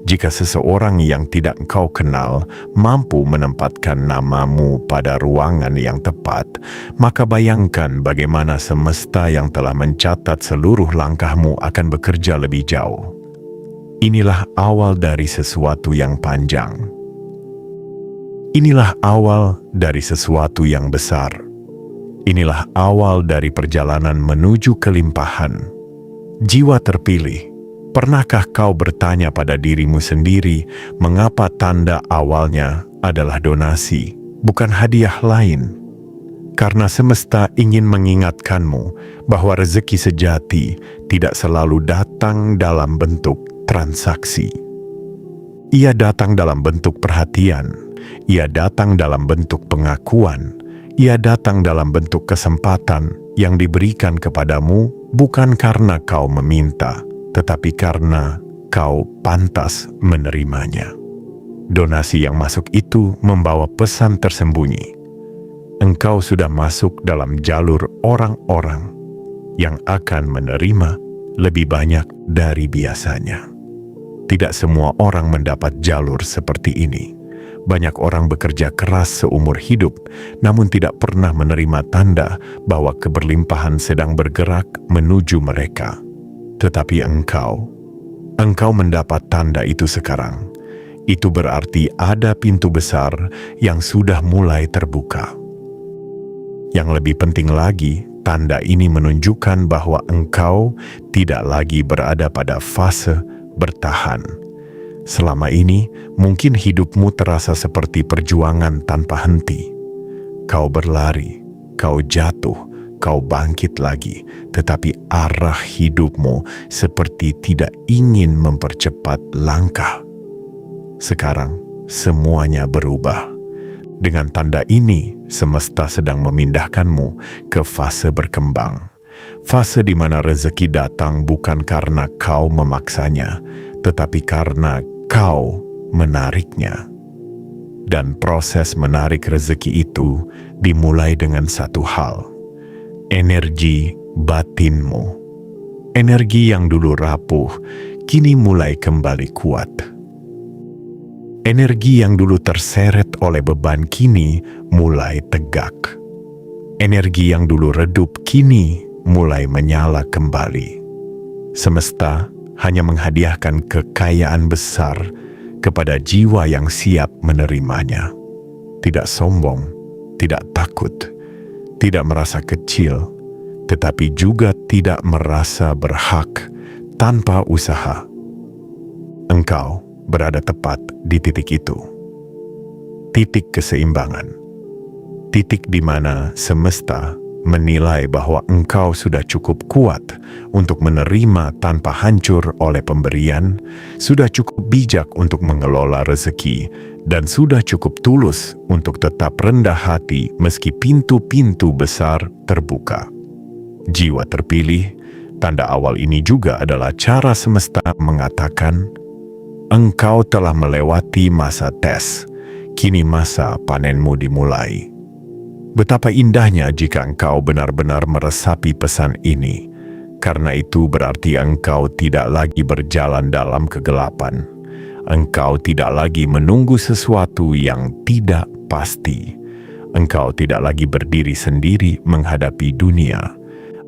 Jika seseorang yang tidak engkau kenal mampu menempatkan namamu pada ruangan yang tepat, maka bayangkan bagaimana semesta yang telah mencatat seluruh langkahmu akan bekerja lebih jauh. Inilah awal dari sesuatu yang panjang. Inilah awal dari sesuatu yang besar. Inilah awal dari perjalanan menuju kelimpahan. Jiwa terpilih. Pernahkah kau bertanya pada dirimu sendiri, mengapa tanda awalnya adalah donasi, bukan hadiah lain? Karena semesta ingin mengingatkanmu bahwa rezeki sejati tidak selalu datang dalam bentuk transaksi. Ia datang dalam bentuk perhatian, ia datang dalam bentuk pengakuan, ia datang dalam bentuk kesempatan yang diberikan kepadamu bukan karena kau meminta, tetapi karena kau pantas menerimanya. Donasi yang masuk itu membawa pesan tersembunyi. Engkau sudah masuk dalam jalur orang-orang yang akan menerima lebih banyak dari biasanya. Tidak semua orang mendapat jalur seperti ini. Banyak orang bekerja keras seumur hidup, namun tidak pernah menerima tanda bahwa keberlimpahan sedang bergerak menuju mereka. Tetapi engkau mendapat tanda itu sekarang. itu berarti ada pintu besar yang sudah mulai terbuka. Yang lebih penting lagi, tanda ini menunjukkan bahwa engkau tidak lagi berada pada fase bertahan. Selama ini, mungkin hidupmu terasa seperti perjuangan tanpa henti. Kau berlari, kau jatuh, kau bangkit lagi, tetapi arah hidupmu seperti tidak ingin mempercepat langkah. Sekarang, semuanya berubah. Dengan tanda ini, semesta sedang memindahkanmu ke fase berkembang. Fase di mana rezeki datang bukan karena kau memaksanya, tetapi karena kau menariknya. Dan proses menarik rezeki itu dimulai dengan satu hal: energi batinmu. Energi yang dulu rapuh, kini mulai kembali kuat. Energi yang dulu terseret oleh beban kini mulai tegak. Energi yang dulu redup kini mulai menyala kembali. Semesta hanya menghadiahkan kekayaan besar kepada jiwa yang siap menerimanya. Tidak sombong, tidak takut, tidak merasa kecil, tetapi juga tidak merasa berhak tanpa usaha. Engkau berada tepat di titik itu. Titik keseimbangan. Titik di mana semesta menilai bahwa engkau sudah cukup kuat untuk menerima tanpa hancur oleh pemberian, sudah cukup bijak untuk mengelola rezeki, dan sudah cukup tulus untuk tetap rendah hati meski pintu-pintu besar terbuka. Jiwa terpilih, tanda awal ini juga adalah cara semesta mengatakan, engkau telah melewati masa tes, kini masa panenmu dimulai. Betapa indahnya jika engkau benar-benar meresapi pesan ini, karena itu berarti engkau tidak lagi berjalan dalam kegelapan. Engkau tidak lagi menunggu sesuatu yang tidak pasti. Engkau tidak lagi berdiri sendiri menghadapi dunia.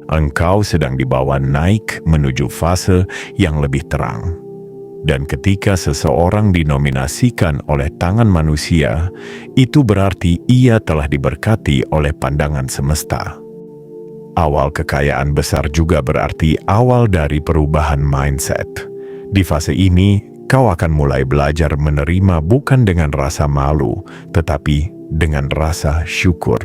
Engkau sedang dibawa naik menuju fase yang lebih terang. Dan ketika seseorang dinominasikan oleh tangan manusia, itu berarti ia telah diberkati oleh pandangan semesta. Awal kekayaan besar juga berarti awal dari perubahan mindset. Di fase ini, kau akan mulai belajar menerima bukan dengan rasa malu, tetapi dengan rasa syukur.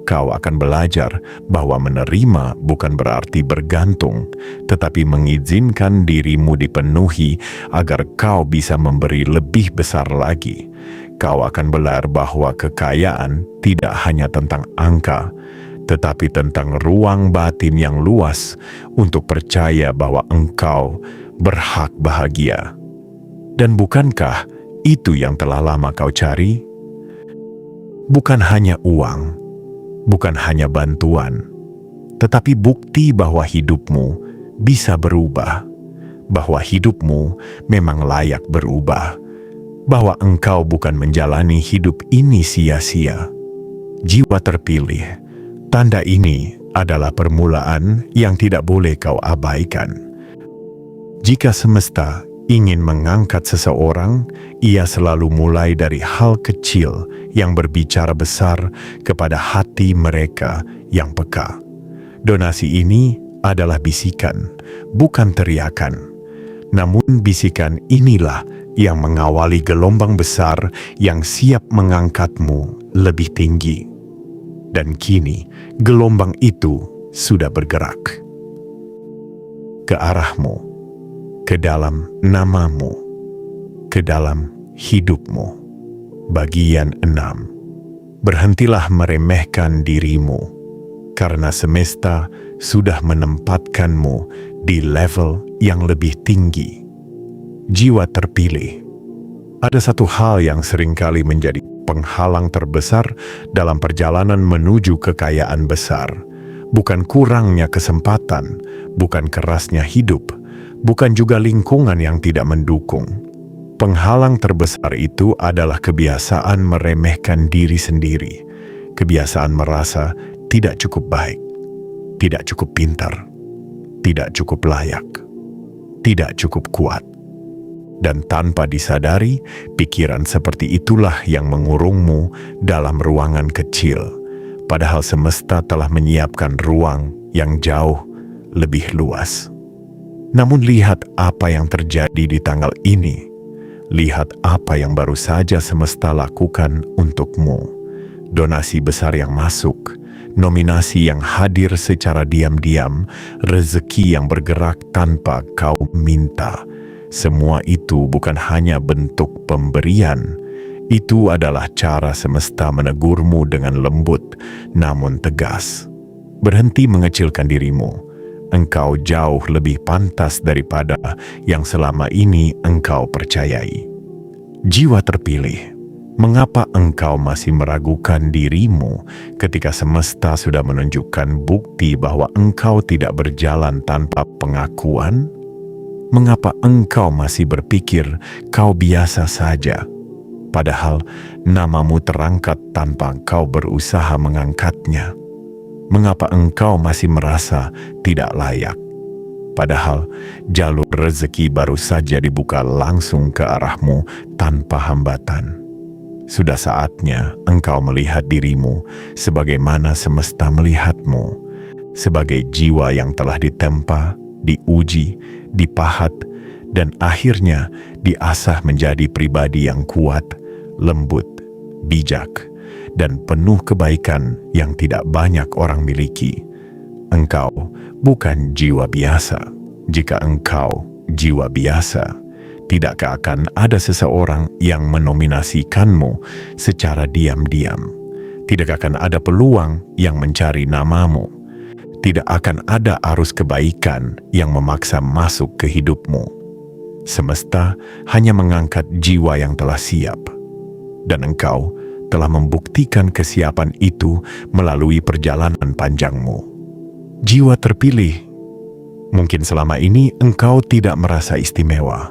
Kau akan belajar bahwa menerima bukan berarti bergantung, tetapi mengizinkan dirimu dipenuhi agar kau bisa memberi lebih besar lagi. Kau akan belajar bahwa kekayaan tidak hanya tentang angka, tetapi tentang ruang batin yang luas untuk percaya bahwa engkau berhak bahagia. Dan bukankah itu yang telah lama kau cari? Bukan hanya uang, bukan hanya bantuan, tetapi bukti bahwa hidupmu bisa berubah, bahwa hidupmu memang layak berubah, bahwa engkau bukan menjalani hidup ini sia-sia. Jiwa terpilih, tanda ini adalah permulaan yang tidak boleh kau abaikan. Jika semesta ingin mengangkat seseorang, ia selalu mulai dari hal kecil yang berbicara besar kepada hati mereka yang peka. Donasi ini adalah bisikan, bukan teriakan. Namun bisikan inilah yang mengawali gelombang besar yang siap mengangkatmu lebih tinggi. Dan kini, gelombang itu sudah bergerak ke arahmu, ke dalam namamu, ke dalam hidupmu. Bagian 6. Berhentilah meremehkan dirimu, karena semesta sudah menempatkanmu di level yang lebih tinggi. Jiwa terpilih. Ada satu hal yang seringkali menjadi penghalang terbesar dalam perjalanan menuju kekayaan besar. Bukan kurangnya kesempatan, bukan kerasnya hidup, bukan juga lingkungan yang tidak mendukung. Penghalang terbesar itu adalah kebiasaan meremehkan diri sendiri, kebiasaan merasa tidak cukup baik, tidak cukup pintar, tidak cukup layak, tidak cukup kuat. Dan tanpa disadari, pikiran seperti itulah yang mengurungmu dalam ruangan kecil, padahal semesta telah menyiapkan ruang yang jauh lebih luas. Namun lihat apa yang terjadi di tanggal ini. Lihat apa yang baru saja semesta lakukan untukmu. Donasi besar yang masuk, nominasi yang hadir secara diam-diam, rezeki yang bergerak tanpa kau minta. Semua itu bukan hanya bentuk pemberian, itu adalah cara semesta menegurmu dengan lembut namun tegas. Berhenti mengecilkan dirimu. Engkau jauh lebih pantas daripada yang selama ini engkau percayai. Jiwa terpilih, mengapa engkau masih meragukan dirimu ketika semesta sudah menunjukkan bukti bahwa engkau tidak berjalan tanpa pengakuan? Mengapa engkau masih berpikir kau biasa saja, padahal namamu terangkat tanpa engkau berusaha mengangkatnya? Mengapa engkau masih merasa tidak layak, padahal jalur rezeki baru saja dibuka langsung ke arahmu tanpa hambatan? Sudah saatnya engkau melihat dirimu sebagaimana semesta melihatmu, sebagai jiwa yang telah ditempa, diuji, dipahat, dan akhirnya diasah menjadi pribadi yang kuat, lembut, bijak, dan penuh kebaikan yang tidak banyak orang miliki. Engkau bukan jiwa biasa. Jika engkau jiwa biasa, tidakkah akan ada seseorang yang menominasikanmu secara diam-diam? Tidakkah akan ada peluang yang mencari namamu? Tidak akan ada arus kebaikan yang memaksa masuk ke hidupmu. Semesta hanya mengangkat jiwa yang telah siap. Dan engkau telah membuktikan kesiapan itu melalui perjalanan panjangmu. Jiwa terpilih, mungkin selama ini engkau tidak merasa istimewa.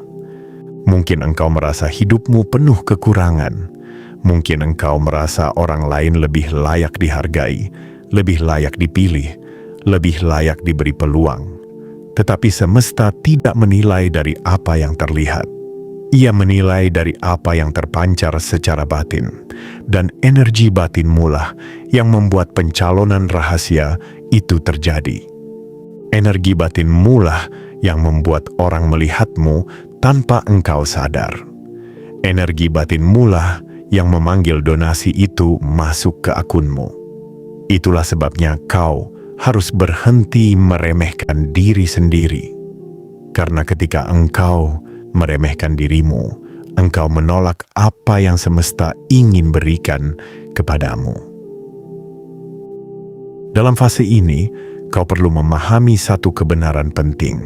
Mungkin engkau merasa hidupmu penuh kekurangan. Mungkin engkau merasa orang lain lebih layak dihargai, lebih layak dipilih, lebih layak diberi peluang. Tetapi semesta tidak menilai dari apa yang terlihat. Ia menilai dari apa yang terpancar secara batin. Dan energi batinmu lah yang membuat pencalonan rahasia itu terjadi. Energi batinmu lah yang membuat orang melihatmu tanpa engkau sadar. Energi batinmu lah yang memanggil donasi itu masuk ke akunmu. Itulah sebabnya kau harus berhenti meremehkan diri sendiri. Karena ketika engkau meremehkan dirimu, engkau menolak apa yang semesta ingin berikan kepadamu. Dalam fase ini, kau perlu memahami satu kebenaran penting.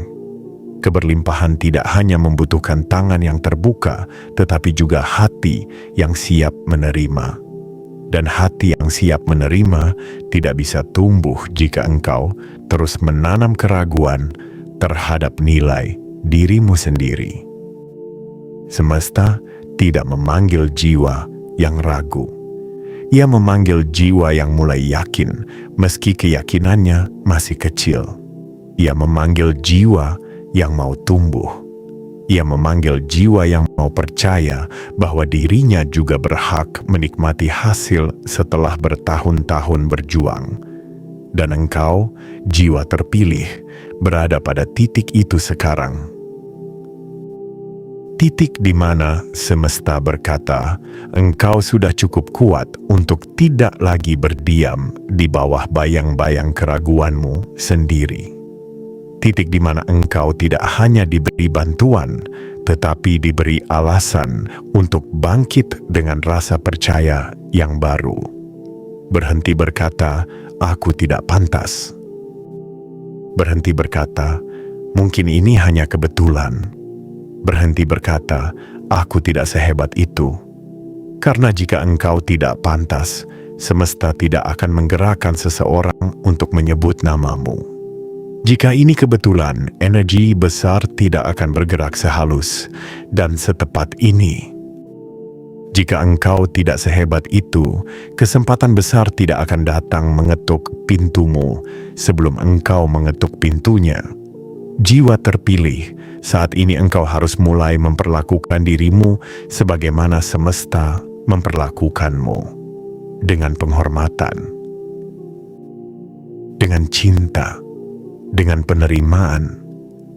Keberlimpahan tidak hanya membutuhkan tangan yang terbuka, tetapi juga hati yang siap menerima. Dan hati yang siap menerima tidak bisa tumbuh jika engkau terus menanam keraguan terhadap nilai dirimu sendiri. Semesta tidak memanggil jiwa yang ragu. Ia memanggil jiwa yang mulai yakin meski keyakinannya masih kecil. Ia memanggil jiwa yang mau tumbuh. Ia memanggil jiwa yang mau percaya bahwa dirinya juga berhak menikmati hasil setelah bertahun-tahun berjuang. Dan engkau, jiwa terpilih, berada pada titik itu sekarang. Titik di mana semesta berkata, engkau sudah cukup kuat untuk tidak lagi berdiam di bawah bayang-bayang keraguanmu sendiri. Titik di mana engkau tidak hanya diberi bantuan, tetapi diberi alasan untuk bangkit dengan rasa percaya yang baru. Berhenti berkata, aku tidak pantas. Berhenti berkata, mungkin ini hanya kebetulan. Berhenti berkata, aku tidak sehebat itu. Karena jika engkau tidak pantas, semesta tidak akan menggerakkan seseorang untuk menyebut namamu. Jika ini kebetulan, energi besar tidak akan bergerak sehalus dan setepat ini. Jika engkau tidak sehebat itu, kesempatan besar tidak akan datang mengetuk pintumu sebelum engkau mengetuk pintunya. Jiwa terpilih, saat ini engkau harus mulai memperlakukan dirimu sebagaimana semesta memperlakukanmu. Dengan penghormatan, dengan cinta, dengan penerimaan,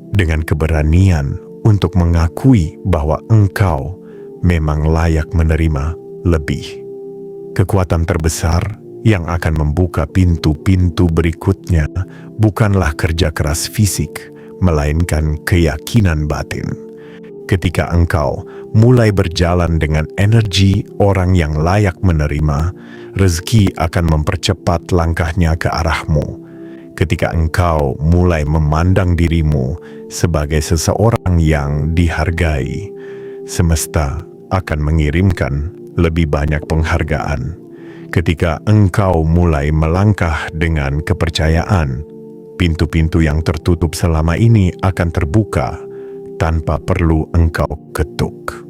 dengan keberanian untuk mengakui bahwa engkau memang layak menerima lebih. Kekuatan terbesar yang akan membuka pintu-pintu berikutnya bukanlah kerja keras fisik, melainkan keyakinan batin. Ketika engkau mulai berjalan dengan energi orang yang layak menerima, rezeki akan mempercepat langkahnya ke arahmu. Ketika engkau mulai memandang dirimu sebagai seseorang yang dihargai, semesta akan mengirimkan lebih banyak penghargaan. Ketika engkau mulai melangkah dengan kepercayaan, pintu-pintu yang tertutup selama ini akan terbuka tanpa perlu engkau ketuk.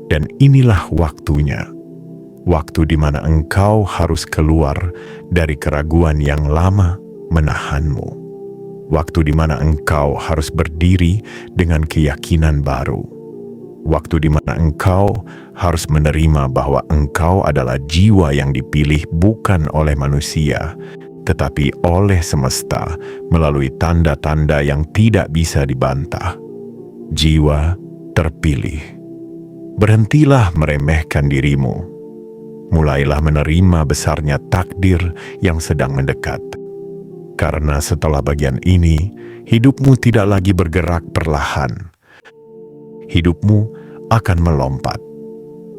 Dan inilah waktunya. Waktu di mana engkau harus keluar dari keraguan yang lama menahanmu. Waktu di mana engkau harus berdiri dengan keyakinan baru. Waktu di mana engkau harus menerima bahwa engkau adalah jiwa yang dipilih bukan oleh manusia, tetapi oleh semesta melalui tanda-tanda yang tidak bisa dibantah. Jiwa terpilih. Berhentilah meremehkan dirimu. Mulailah menerima besarnya takdir yang sedang mendekat. Karena setelah bagian ini, hidupmu tidak lagi bergerak perlahan. Hidupmu akan melompat.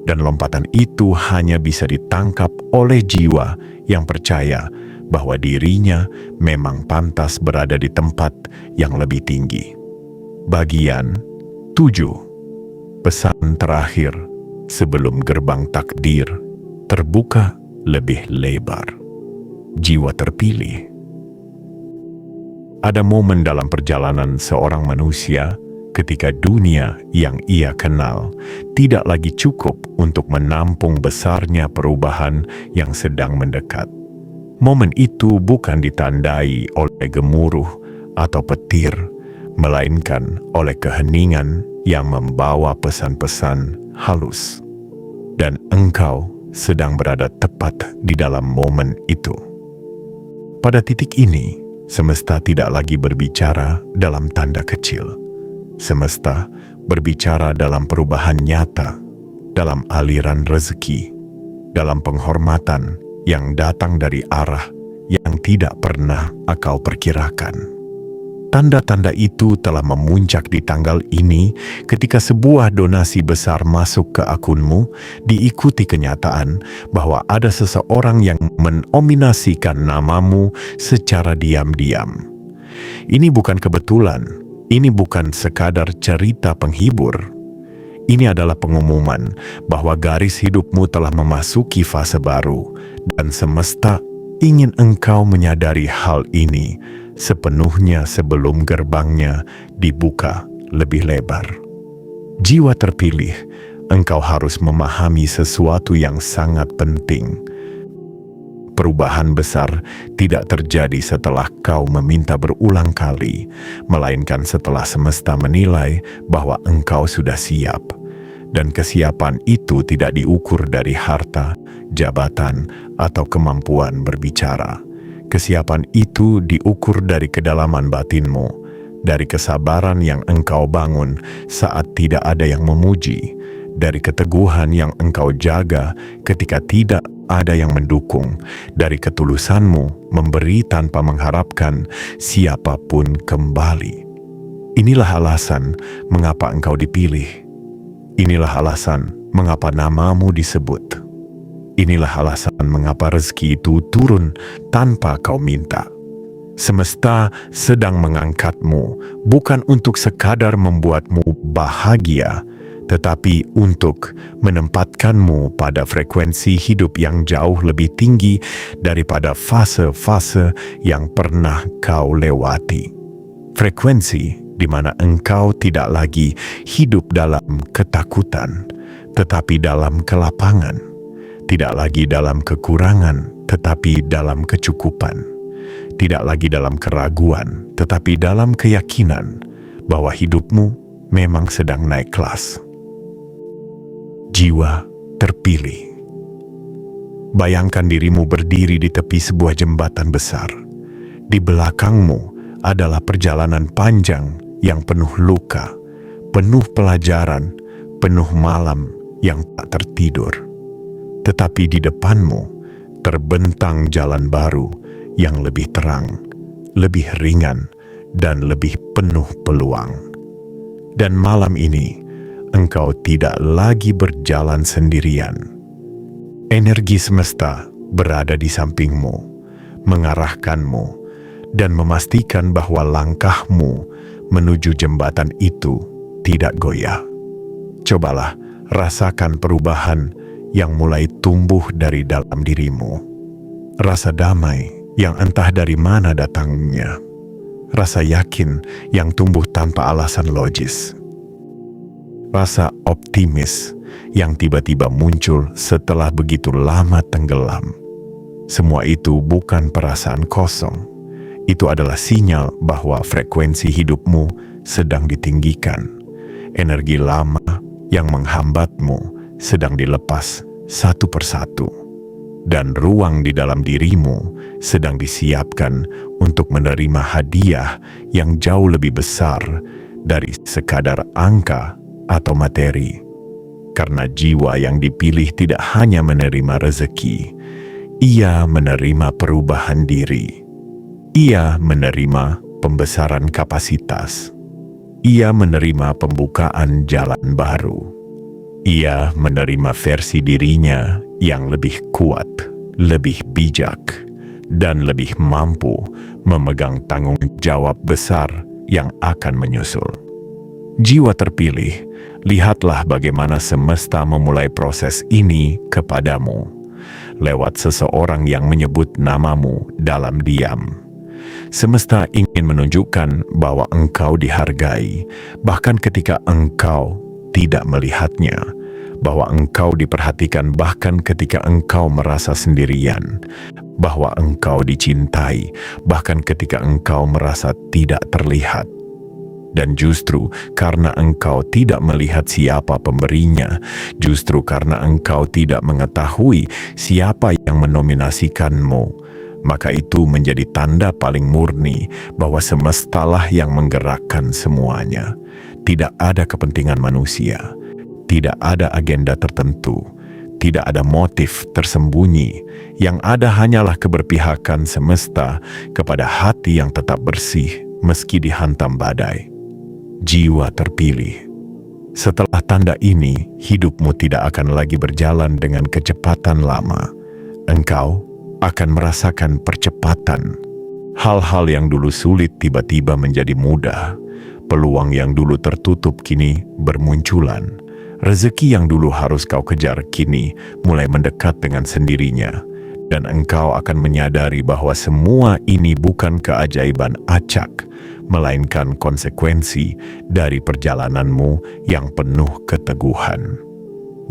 Dan lompatan itu hanya bisa ditangkap oleh jiwa yang percaya bahwa dirinya memang pantas berada di tempat yang lebih tinggi. Bagian 7. Pesan terakhir sebelum gerbang takdir terbuka lebih lebar. Jiwa terpilih. Ada momen dalam perjalanan seorang manusia ketika dunia yang ia kenal tidak lagi cukup untuk menampung besarnya perubahan yang sedang mendekat. Momen itu bukan ditandai oleh gemuruh atau petir, melainkan oleh keheningan yang membawa pesan-pesan halus. Dan engkau sedang berada tepat di dalam momen itu. Pada titik ini, semesta tidak lagi berbicara dalam tanda kecil. Semesta berbicara dalam perubahan nyata, dalam aliran rezeki, dalam penghormatan yang datang dari arah yang tidak pernah akal perkirakan. Tanda-tanda itu telah memuncak di tanggal ini ketika sebuah donasi besar masuk ke akunmu, diikuti kenyataan bahwa ada seseorang yang menominasikan namamu secara diam-diam. Ini bukan kebetulan, ini bukan sekadar cerita penghibur. Ini adalah pengumuman bahwa garis hidupmu telah memasuki fase baru, dan semesta ingin engkau menyadari hal ini sepenuhnya sebelum gerbangnya dibuka lebih lebar. Jiwa terpilih, engkau harus memahami sesuatu yang sangat penting. Perubahan besar tidak terjadi setelah kau meminta berulang kali, melainkan setelah semesta menilai bahwa engkau sudah siap. Dan kesiapan itu tidak diukur dari harta, jabatan, atau kemampuan berbicara. Kesiapan itu diukur dari kedalaman batinmu, dari kesabaran yang engkau bangun saat tidak ada yang memuji, dari keteguhan yang engkau jaga ketika tidak ada yang mendukung, dari ketulusanmu memberi tanpa mengharapkan siapapun kembali. Inilah alasan mengapa engkau dipilih. Inilah alasan mengapa namamu disebut. Inilah alasan mengapa rezeki itu turun tanpa kau minta. Semesta sedang mengangkatmu bukan untuk sekadar membuatmu bahagia, tetapi untuk menempatkanmu pada frekuensi hidup yang jauh lebih tinggi daripada fase-fase yang pernah kau lewati. Frekuensi di mana engkau tidak lagi hidup dalam ketakutan, tetapi dalam kelapangan. Tidak lagi dalam kekurangan, tetapi dalam kecukupan. tidak lagi dalam keraguan, tetapi dalam keyakinan bahwa hidupmu memang sedang naik kelas. Jiwa terpilih. Bayangkan dirimu berdiri di tepi sebuah jembatan besar. Di belakangmu adalah perjalanan panjang yang penuh luka, penuh pelajaran, penuh malam yang tak tertidur. Tetapi di depanmu terbentang jalan baru yang lebih terang, lebih ringan, dan lebih penuh peluang. Dan malam ini, engkau tidak lagi berjalan sendirian. Energi semesta berada di sampingmu, mengarahkanmu, dan memastikan bahwa langkahmu menuju jembatan itu tidak goyah. Cobalah rasakan perubahan yang mulai tumbuh dari dalam dirimu. Rasa damai yang entah dari mana datangnya. Rasa yakin yang tumbuh tanpa alasan logis. Rasa optimis yang tiba-tiba muncul setelah begitu lama tenggelam. Semua itu bukan perasaan kosong. Itu adalah sinyal bahwa frekuensi hidupmu sedang ditinggikan. Energi lama yang menghambatmu sedang dilepas satu persatu. Dan ruang di dalam dirimu sedang disiapkan untuk menerima hadiah yang jauh lebih besar dari sekadar angka atau materi. Karena jiwa yang dipilih tidak hanya menerima rezeki, ia menerima perubahan diri. Ia menerima pembesaran kapasitas. Ia menerima pembukaan jalan baru. Ia menerima versi dirinya yang lebih kuat, lebih bijak, dan lebih mampu memegang tanggung jawab besar yang akan menyusul. Jiwa terpilih, lihatlah bagaimana semesta memulai proses ini kepadamu, lewat seseorang yang menyebut namamu dalam diam. Semesta ingin menunjukkan bahwa engkau dihargai, bahkan ketika engkau tidak melihatnya, bahwa engkau diperhatikan bahkan ketika engkau merasa sendirian, bahwa engkau dicintai bahkan ketika engkau merasa tidak terlihat. Dan justru karena engkau tidak melihat siapa pemberinya, justru karena engkau tidak mengetahui siapa yang menominasikanmu, maka itu menjadi tanda paling murni bahwa semestalah yang menggerakkan semuanya. Tidak ada kepentingan manusia, tidak ada agenda tertentu, tidak ada motif tersembunyi. Yang ada hanyalah keberpihakan semesta kepada hati yang tetap bersih meski dihantam badai. Jiwa terpilih. Setelah tanda ini, hidupmu tidak akan lagi berjalan dengan kecepatan lama. Engkau akan merasakan percepatan. Hal-hal yang dulu sulit tiba-tiba menjadi mudah. Peluang yang dulu tertutup kini bermunculan. Rezeki yang dulu harus kau kejar kini mulai mendekat dengan sendirinya. Dan engkau akan menyadari bahwa semua ini bukan keajaiban acak, melainkan konsekuensi dari perjalananmu yang penuh keteguhan.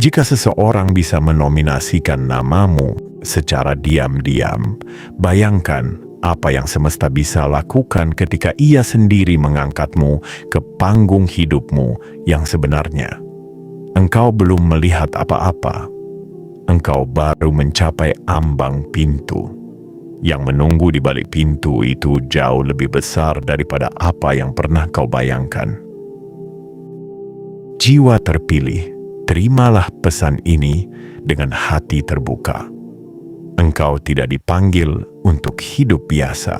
Jika seseorang bisa menominasikan namamu secara diam-diam, bayangkan apa yang semesta bisa lakukan ketika ia sendiri mengangkatmu ke panggung hidupmu yang sebenarnya. Engkau belum melihat apa-apa. Engkau baru mencapai ambang pintu. Yang menunggu di balik pintu itu jauh lebih besar daripada apa yang pernah kau bayangkan. Jiwa terpilih, terimalah pesan ini dengan hati terbuka. Engkau tidak dipanggil untuk hidup biasa.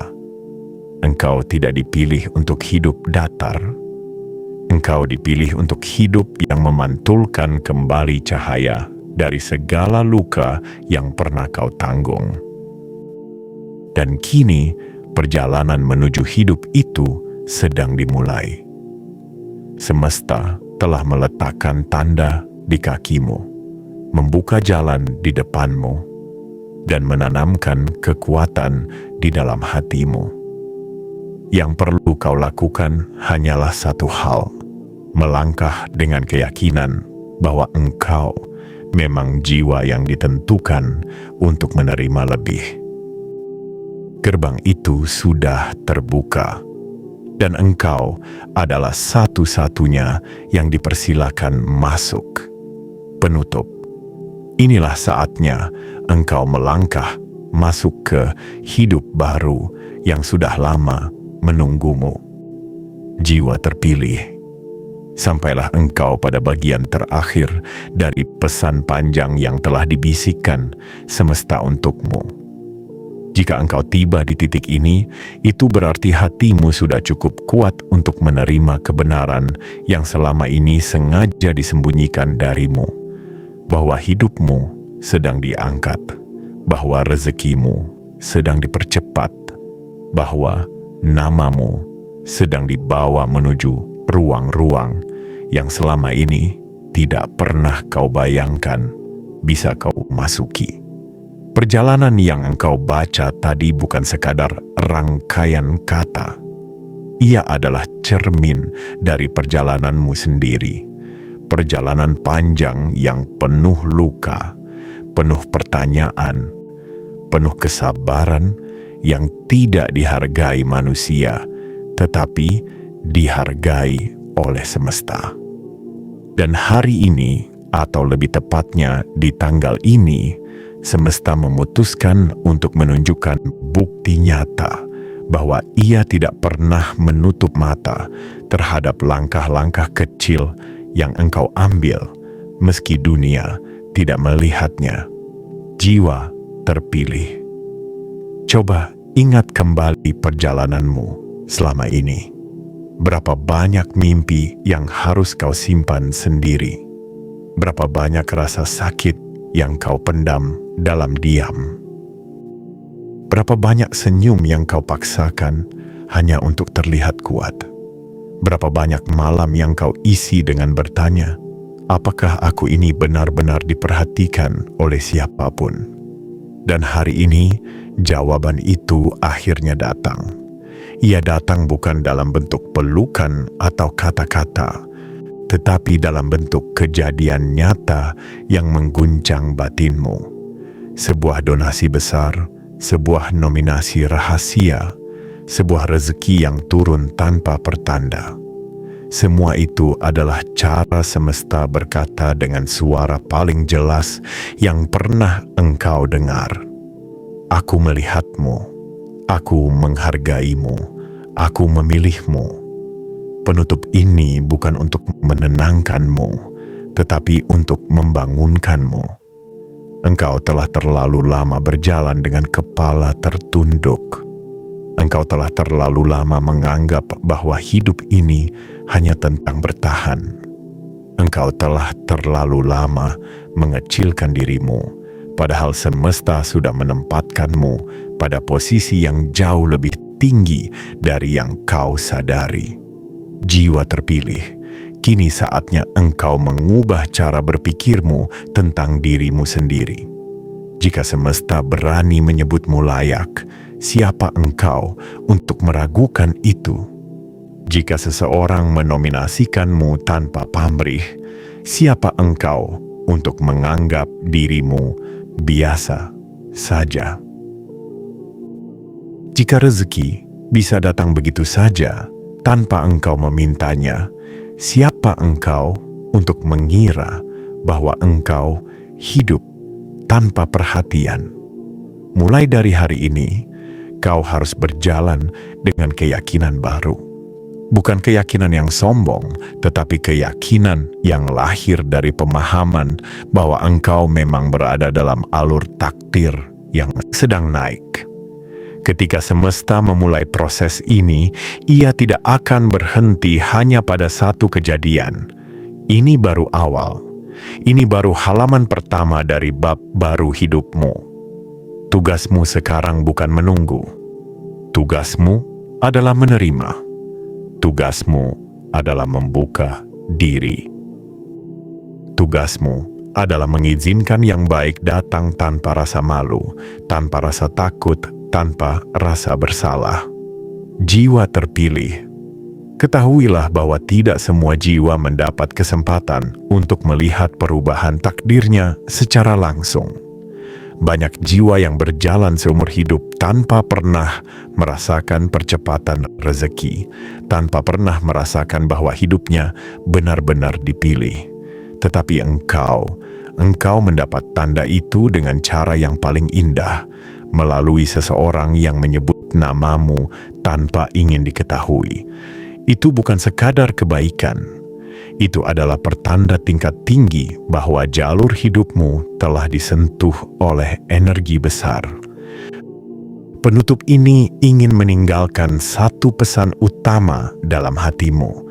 Engkau tidak dipilih untuk hidup datar. Engkau dipilih untuk hidup yang memantulkan kembali cahaya dari segala luka yang pernah kau tanggung. Dan kini, perjalanan menuju hidup itu sedang dimulai. Semesta telah meletakkan tanda di kakimu, membuka jalan di depanmu, dan menanamkan kekuatan di dalam hatimu. Yang perlu kau lakukan hanyalah satu hal, melangkah dengan keyakinan bahwa engkau memang jiwa yang ditentukan untuk menerima lebih. Gerbang itu sudah terbuka, dan engkau adalah satu-satunya yang dipersilakan masuk. Penutup. Inilah saatnya engkau melangkah masuk ke hidup baru yang sudah lama menunggumu. Jiwa terpilih, sampailah engkau pada bagian terakhir dari pesan panjang yang telah dibisikkan semesta untukmu. Jika engkau tiba di titik ini, itu berarti hatimu sudah cukup kuat untuk menerima kebenaran yang selama ini sengaja disembunyikan darimu. Bahwa hidupmu sedang diangkat, bahwa rezekimu sedang dipercepat, bahwa namamu sedang dibawa menuju ruang-ruang yang selama ini tidak pernah kau bayangkan bisa kau masuki. Perjalanan yang engkau baca tadi bukan sekadar rangkaian kata. Ia adalah cermin dari perjalananmu sendiri. Perjalanan panjang yang penuh luka, penuh pertanyaan, penuh kesabaran yang tidak dihargai manusia, tetapi dihargai oleh semesta. Dan hari ini, atau lebih tepatnya di tanggal ini, semesta memutuskan untuk menunjukkan bukti nyata bahwa ia tidak pernah menutup mata terhadap langkah-langkah kecil yang engkau ambil, meski dunia tidak melihatnya. Jiwa terpilih. Coba ingat kembali perjalananmu selama ini. Berapa banyak mimpi yang harus kau simpan sendiri? Berapa banyak rasa sakit yang kau pendam dalam diam? Berapa banyak senyum yang kau paksakan hanya untuk terlihat kuat? Berapa banyak malam yang kau isi dengan bertanya, apakah aku ini benar-benar diperhatikan oleh siapapun? Dan hari ini, jawaban itu akhirnya datang. Ia datang bukan dalam bentuk pelukan atau kata-kata, tetapi dalam bentuk kejadian nyata yang mengguncang batinmu. Sebuah donasi besar, sebuah nominasi rahasia, sebuah rezeki yang turun tanpa pertanda. Semua itu adalah cara semesta berkata dengan suara paling jelas yang pernah engkau dengar. Aku melihatmu, aku menghargaimu, aku memilihmu. Penutup ini bukan untuk menenangkanmu, tetapi untuk membangunkanmu. Engkau telah terlalu lama berjalan dengan kepala tertunduk. Engkau telah terlalu lama menganggap bahwa hidup ini hanya tentang bertahan. Engkau telah terlalu lama mengecilkan dirimu, padahal semesta sudah menempatkanmu pada posisi yang jauh lebih tinggi dari yang kau sadari. Jiwa terpilih, kini saatnya engkau mengubah cara berpikirmu tentang dirimu sendiri. Jika semesta berani menyebutmu layak, siapa engkau untuk meragukan itu? Jika seseorang menominasikanmu tanpa pamrih, siapa engkau untuk menganggap dirimu biasa saja? Jika rezeki bisa datang begitu saja tanpa engkau memintanya, siapa engkau untuk mengira bahwa engkau hidup tanpa perhatian? Mulai dari hari ini, kau harus berjalan dengan keyakinan baru. Bukan keyakinan yang sombong, tetapi keyakinan yang lahir dari pemahaman bahwa engkau memang berada dalam alur takdir yang sedang naik. Ketika semesta memulai proses ini, ia tidak akan berhenti hanya pada satu kejadian. Ini baru awal. Ini baru halaman pertama dari bab baru hidupmu. Tugasmu sekarang bukan menunggu. Tugasmu adalah menerima. Tugasmu adalah membuka diri. Tugasmu adalah mengizinkan yang baik datang tanpa rasa malu, tanpa rasa takut, tanpa rasa bersalah. Jiwa terpilih. Ketahuilah bahwa tidak semua jiwa mendapat kesempatan untuk melihat perubahan takdirnya secara langsung. Banyak jiwa yang berjalan seumur hidup tanpa pernah merasakan percepatan rezeki, tanpa pernah merasakan bahwa hidupnya benar-benar dipilih. Tetapi engkau mendapat tanda itu dengan cara yang paling indah, melalui seseorang yang menyebut namamu tanpa ingin diketahui. Itu bukan sekadar kebaikan. Itu adalah pertanda tingkat tinggi bahwa jalur hidupmu telah disentuh oleh energi besar. Penutup ini ingin meninggalkan satu pesan utama dalam hatimu.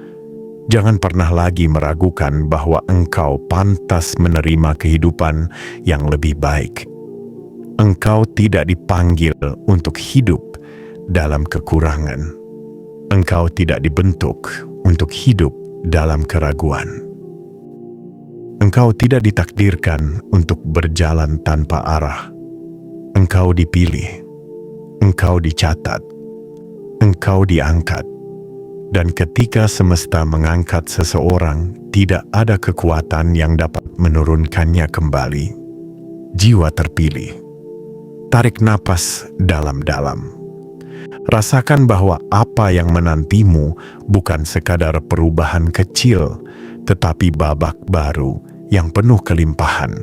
Jangan pernah lagi meragukan bahwa engkau pantas menerima kehidupan yang lebih baik. Engkau tidak dipanggil untuk hidup dalam kekurangan. Engkau tidak dibentuk untuk hidup dalam keraguan. Engkau tidak ditakdirkan untuk berjalan tanpa arah. Engkau dipilih, engkau dicatat, engkau diangkat. Dan ketika semesta mengangkat seseorang, tidak ada kekuatan yang dapat menurunkannya kembali. Jiwa terpilih. Tarik napas dalam-dalam. Rasakan bahwa apa yang menantimu bukan sekadar perubahan kecil, tetapi babak baru yang penuh kelimpahan.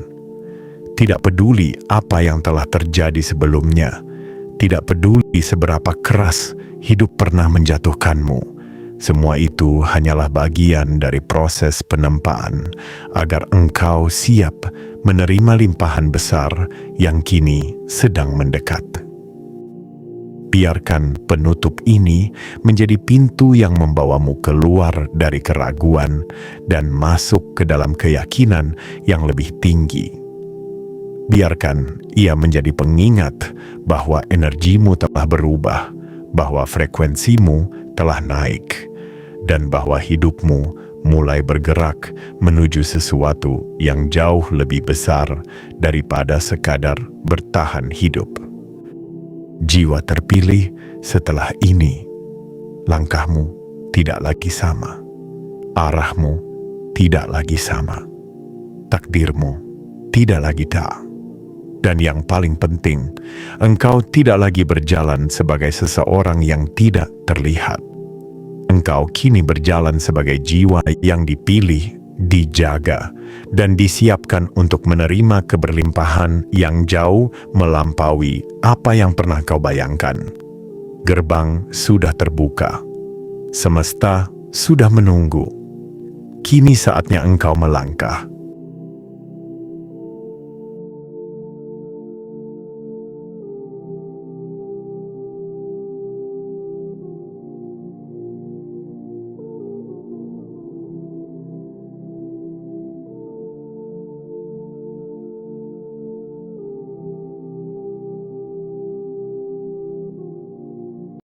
Tidak peduli apa yang telah terjadi sebelumnya, tidak peduli seberapa keras hidup pernah menjatuhkanmu. Semua itu hanyalah bagian dari proses penempaan agar engkau siap menerima limpahan besar yang kini sedang mendekat. Biarkan penutup ini menjadi pintu yang membawamu keluar dari keraguan dan masuk ke dalam keyakinan yang lebih tinggi. Biarkan ia menjadi pengingat bahwa energimu telah berubah, bahwa frekuensimu telah naik, dan bahwa hidupmu mulai bergerak menuju sesuatu yang jauh lebih besar daripada sekadar bertahan hidup. Jiwa terpilih, setelah ini, langkahmu tidak lagi sama. Arahmu tidak lagi sama. Takdirmu tidak lagi tak. Dan yang paling penting, engkau tidak lagi berjalan sebagai seseorang yang tidak terlihat. Engkau kini berjalan sebagai jiwa yang dipilih, dijaga, dan disiapkan untuk menerima keberlimpahan yang jauh melampaui apa yang pernah kau bayangkan. Gerbang sudah terbuka. Semesta sudah menunggu. Kini saatnya engkau melangkah.